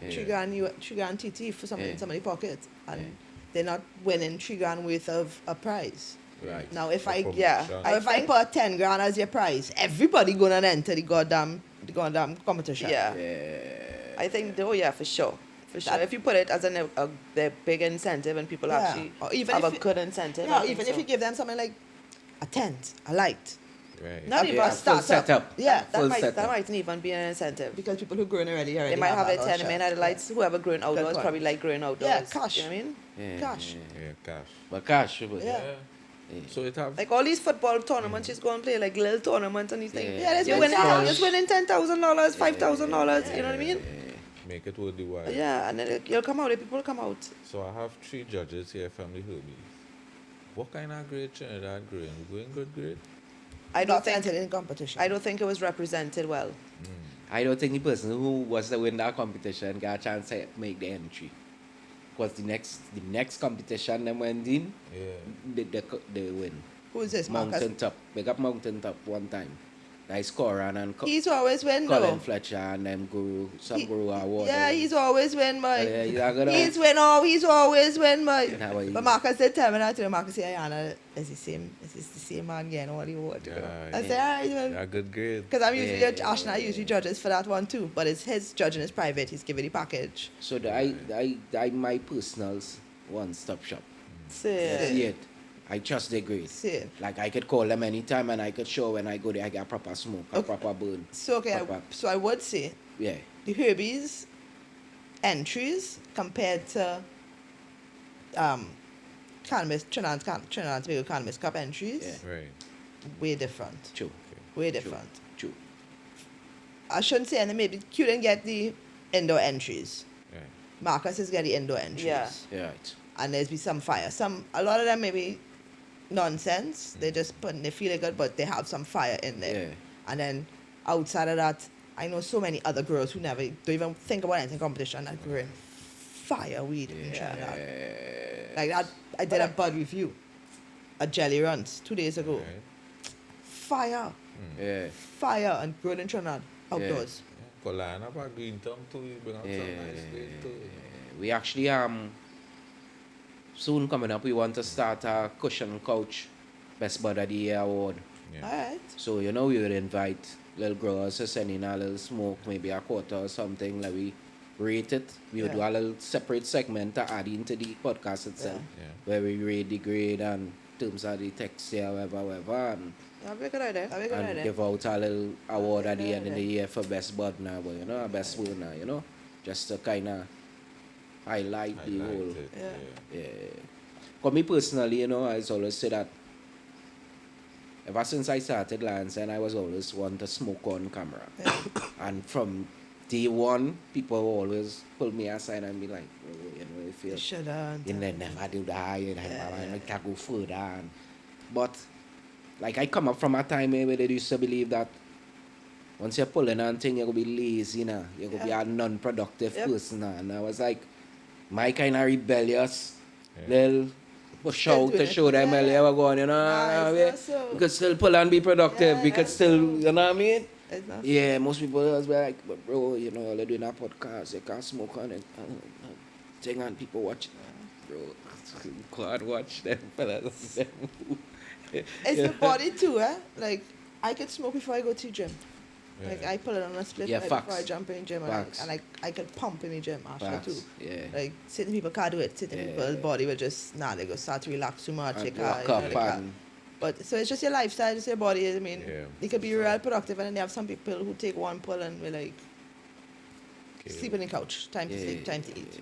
Yeah. $3,000 TT for somebody in Yeah. somebody's pocket, and Yeah. they're not winning $3,000 worth of a prize. Right. Now, if For I promotion. Or if I put 10 grand as your prize, everybody gonna enter the goddamn competition. Yeah. I think, oh yeah, for sure. For sure. If you put it as the big incentive and people Yeah. actually Or even have a if it- good incentive. Yeah, I think even so. if you give them something like a tent, a light, Right. Not Okay, even a a start full setup. Yeah, Full that setup. mightn't even be an incentive. because people who growing already They might have that a little 10 minute shed. lights. Whoever growing outdoors point. probably like growing outdoors. Yeah, cash. You know what I mean? Yeah, Gosh. yeah. Yeah, cash. But cash, but Yeah. So it have Like all these football tournaments, just go and play like little tournaments and these things. Yeah, there's You're been winning, cash. you're winning $10,000, $5,000. You know what I mean? make it worth the while. Yeah, and then you'll come out. The people will come out. So I have 3 judges here from the Herbies. What kind of grade Trinidad grade? We going good grade? I don't Not think. entered in competition. I don't think it was represented well. I don't think the person who was to win that competition got a chance to make the entry. Because the next competition them went in, Yeah. they win. Who is this, Marcus? Mountain Top. Big up Mountain Top one time. Like Coran and He's always win Colin though. Fletcher and them He- guru award. Yeah, he's always win, boy. Yeah, he's a good He's always win, boy. Nah, but But Marcus did tell me that to Marcus say, Ayanna, is the same man getting all the award? Yeah, I said, alright, well. yeah, good grade. Because I'm usually, Yeah. Asha and I usually judges for that one too. But it's his judging is private. He's giving the package. So I my personal one-stop shop. Say, See it. I trust the grade. See it. Like I could call them anytime and I could show when I go there I get proper smoke, a Okay. proper burn. So, okay, Proper. so I would say Yeah. the Herbies entries compared to Trinidad and Tobago Cannabis Cup entries, Yeah. Right. way different. True. Way True. different. True. I shouldn't say, and maybe Q didn't get the indoor entries. Right. Marcus is getting the indoor entries. Yeah. Yeah. Right. And there's be some fire. A lot of them maybe nonsense. They just they feel good, but they have some fire in there. Yeah. And then outside of that, I know so many other girls who never don't even think about anything competition that growing fire weed in Trinidad. Like that, I did a bud review at Jelly Runs 2 days ago. Right. Fire, Yeah. fire, and growing in Trinidad outdoors. Yeah. Colin have a green thumb too. You bring out some nice grade too. We actually soon coming up we want to start a cushion couch best bud of the year award. Yeah. Alright. So we would invite little growers to send in a little smoke, maybe a quarter or something, like we rate it. We would do a little separate segment to add into the podcast itself, Yeah. where we rate the grade and terms of the texture, whatever, and that'd be a good idea. That'd be a good idea. give out a little award at the end of the idea. year for best bud now, but a best bud now, just to kind of highlight the Highlight whole. it, Yeah. Yeah. For me personally, I always say that ever since I started Lancing, I was always one to smoke on camera. And from day one, people always pull me aside and be like, oh, you feel You should have. you never do that, you can't go further. But like I come up from a time where they used to believe that once you're pulling on thing, you're gonna be lazy, you're gonna be a non-productive Yep. person. And I was like, my kind of rebellious Yeah. little push out to doing it. show them Yeah. where we're going, Nah, it's not so. we could still pull and be productive. Yeah, We could that's still, so. you know what I mean? It's not Yeah, most people always be like, but bro, you're doing a podcast, you can't smoke on it. Thing and people watch it. Bro, God watch them fellas. It's the body too, eh? Like, I could smoke before I go to the gym. Yeah. Like, I put it on a split Yeah, right facts. before I jump in the gym. Facts. And I could pump in the gym, actually, Facts. too. Yeah. Like, certain people can't do it. Certain Yeah. people's body will just, they go start to relax too much. They And can't, walk you know, up they can't. and But, so it's just your lifestyle, it's your body. I mean, Yeah. you could be real productive, and then you have some people who take one pull and we're like, Okay. sleep on the couch. Time to sleep, time to eat.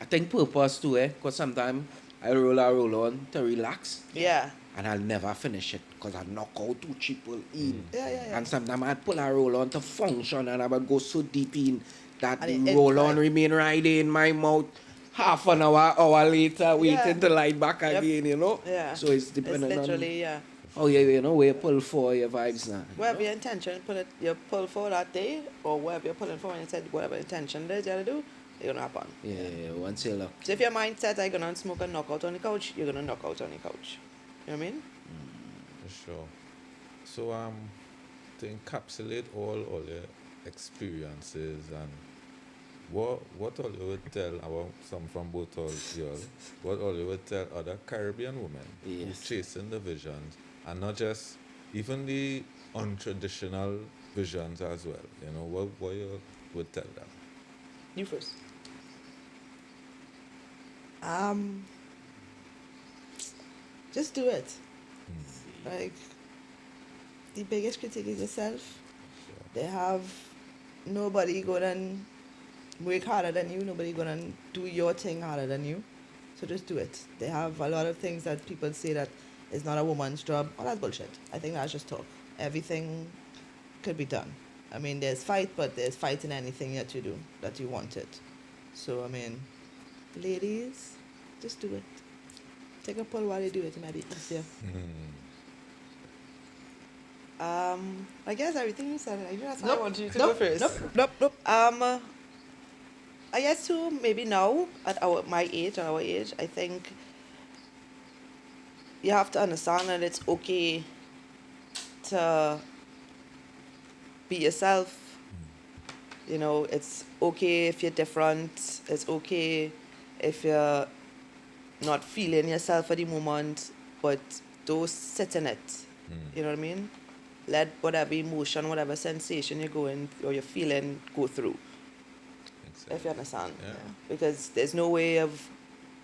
I think purpose too, because sometimes I roll on to relax Yeah. and I'll never finish it because I knock out too triple in. Yeah. And sometimes I'd pull a roll on to function and I would go so deep in that And the it- roll it's on like- remain right in my mouth. Half an hour later, waiting Yeah. to light back Yep. again, Yeah. So it's It's dependent literally, yeah. on, oh yeah, where you pull for your vibes now. Whatever your intention, you pull for that day, or whatever you're pulling for, and you said whatever intention it is you gotta do, it's gonna happen. Yeah, once you look. So if your mindset, I'm gonna smoke and knock out on the couch, you're gonna knock out on the couch. You know what I mean? For sure. So to encapsulate all your experiences and what all you would tell some from both of you all, what all you would tell other Caribbean women who Yes. chasing the visions and not just even the untraditional visions as well. What you would tell them. You first. Just do it. Like, the biggest critic is yourself. They have nobody gonna work harder than you, nobody gonna do your thing harder than you. So just do it. They have a lot of things that people say that it's not a woman's job. Oh, that's bullshit. I think that's just talk. Everything could be done. I mean, there's fight, but there's fight in anything that you do, that you want it. So, I mean, ladies, just do it. Take a pull while you do it. It might be easier. I guess everything you said, I guess I Nope, want you to nope, go first. Nope. I guess too, maybe now at my age, our age, I think you have to understand that it's okay to be yourself. You know, it's okay if you're different. It's okay if you're not feeling yourself at the moment, but don't sit in it. You know what I mean? Let whatever emotion, whatever sensation you're going or you're feeling go through. If you understand. Yeah. Because there's no way of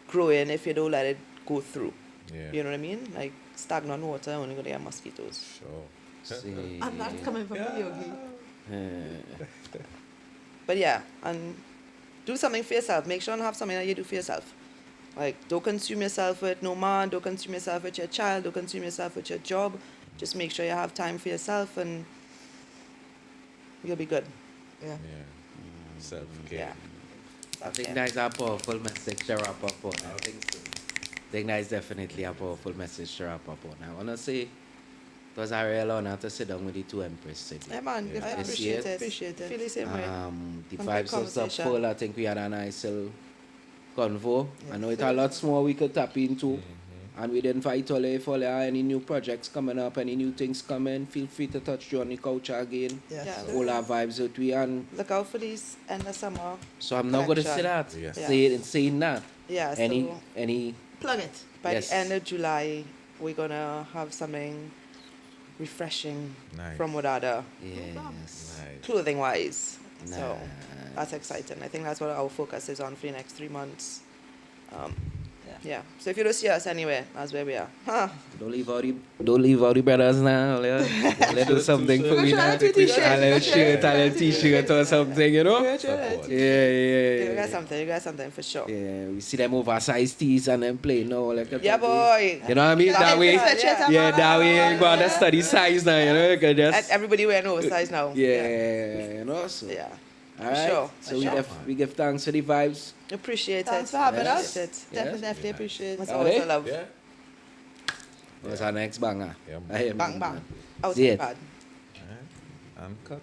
growing if you don't let it go through. Yeah. You know what I mean? Like stagnant water only gonna get mosquitoes. Sure. See. And that's coming from a yogi. But yeah, and do something for yourself. Make sure and have something that you do for yourself. Like, don't consume yourself with no man, don't consume yourself with your child, don't consume yourself with your job. Just make sure you have time for yourself and you'll be good. Yeah. Yeah. Self-care. Yeah. I think that is a powerful message to wrap up on. I think that is definitely a powerful message to wrap up on. I want to say it was a real honor to sit down with the two Empress today. Yeah, man, Yeah. I Yes, appreciate yes. it. Appreciate it. Feel the same way. The Some vibes good was up conversation. full. I think we had a nice little convo. I know Yes. it's a lot more we could tap into. And we didn't invite all if all any new projects coming up, any new things coming, feel free to touch Johnny Culture again. Yes. Yeah. All our vibes with we and Look out for these end of summer. so I'm not gonna say Collection. that. Yes. Yeah. Say it in saying that. Yeah, Any so any Plug it. by Yes. the end of July, we're gonna have something refreshing Nice. from Wadada, yes. Nice. clothing wise. So Nice. that's exciting. I think that's what our focus is on for the next 3 months. Yeah. Yeah. So if you don't see us anywhere, that's where we are. Huh. Don't leave all the brothers now. Let's do something for me now. A little shirt, a little t-shirt or something, you know? Support. You Yeah. got something. You got something for sure. Yeah, we see them oversized tees and them play now. Like Yeah, boy. You know what I mean? That way, Yeah. yeah, that way you got to study size now, you know? You can And just, everybody wearing oversized now. yeah, you know? So, Yeah. all right. sure, So for we, sure. we give thanks for the vibes. Appreciate Thanks it. for having Yes. us. Appreciate it. Definitely appreciate It's it. always a Alright. love. Yeah. What's our next banger? Yeah, I hear me, Bang, bang. man. Out See and it. bad. Uncut.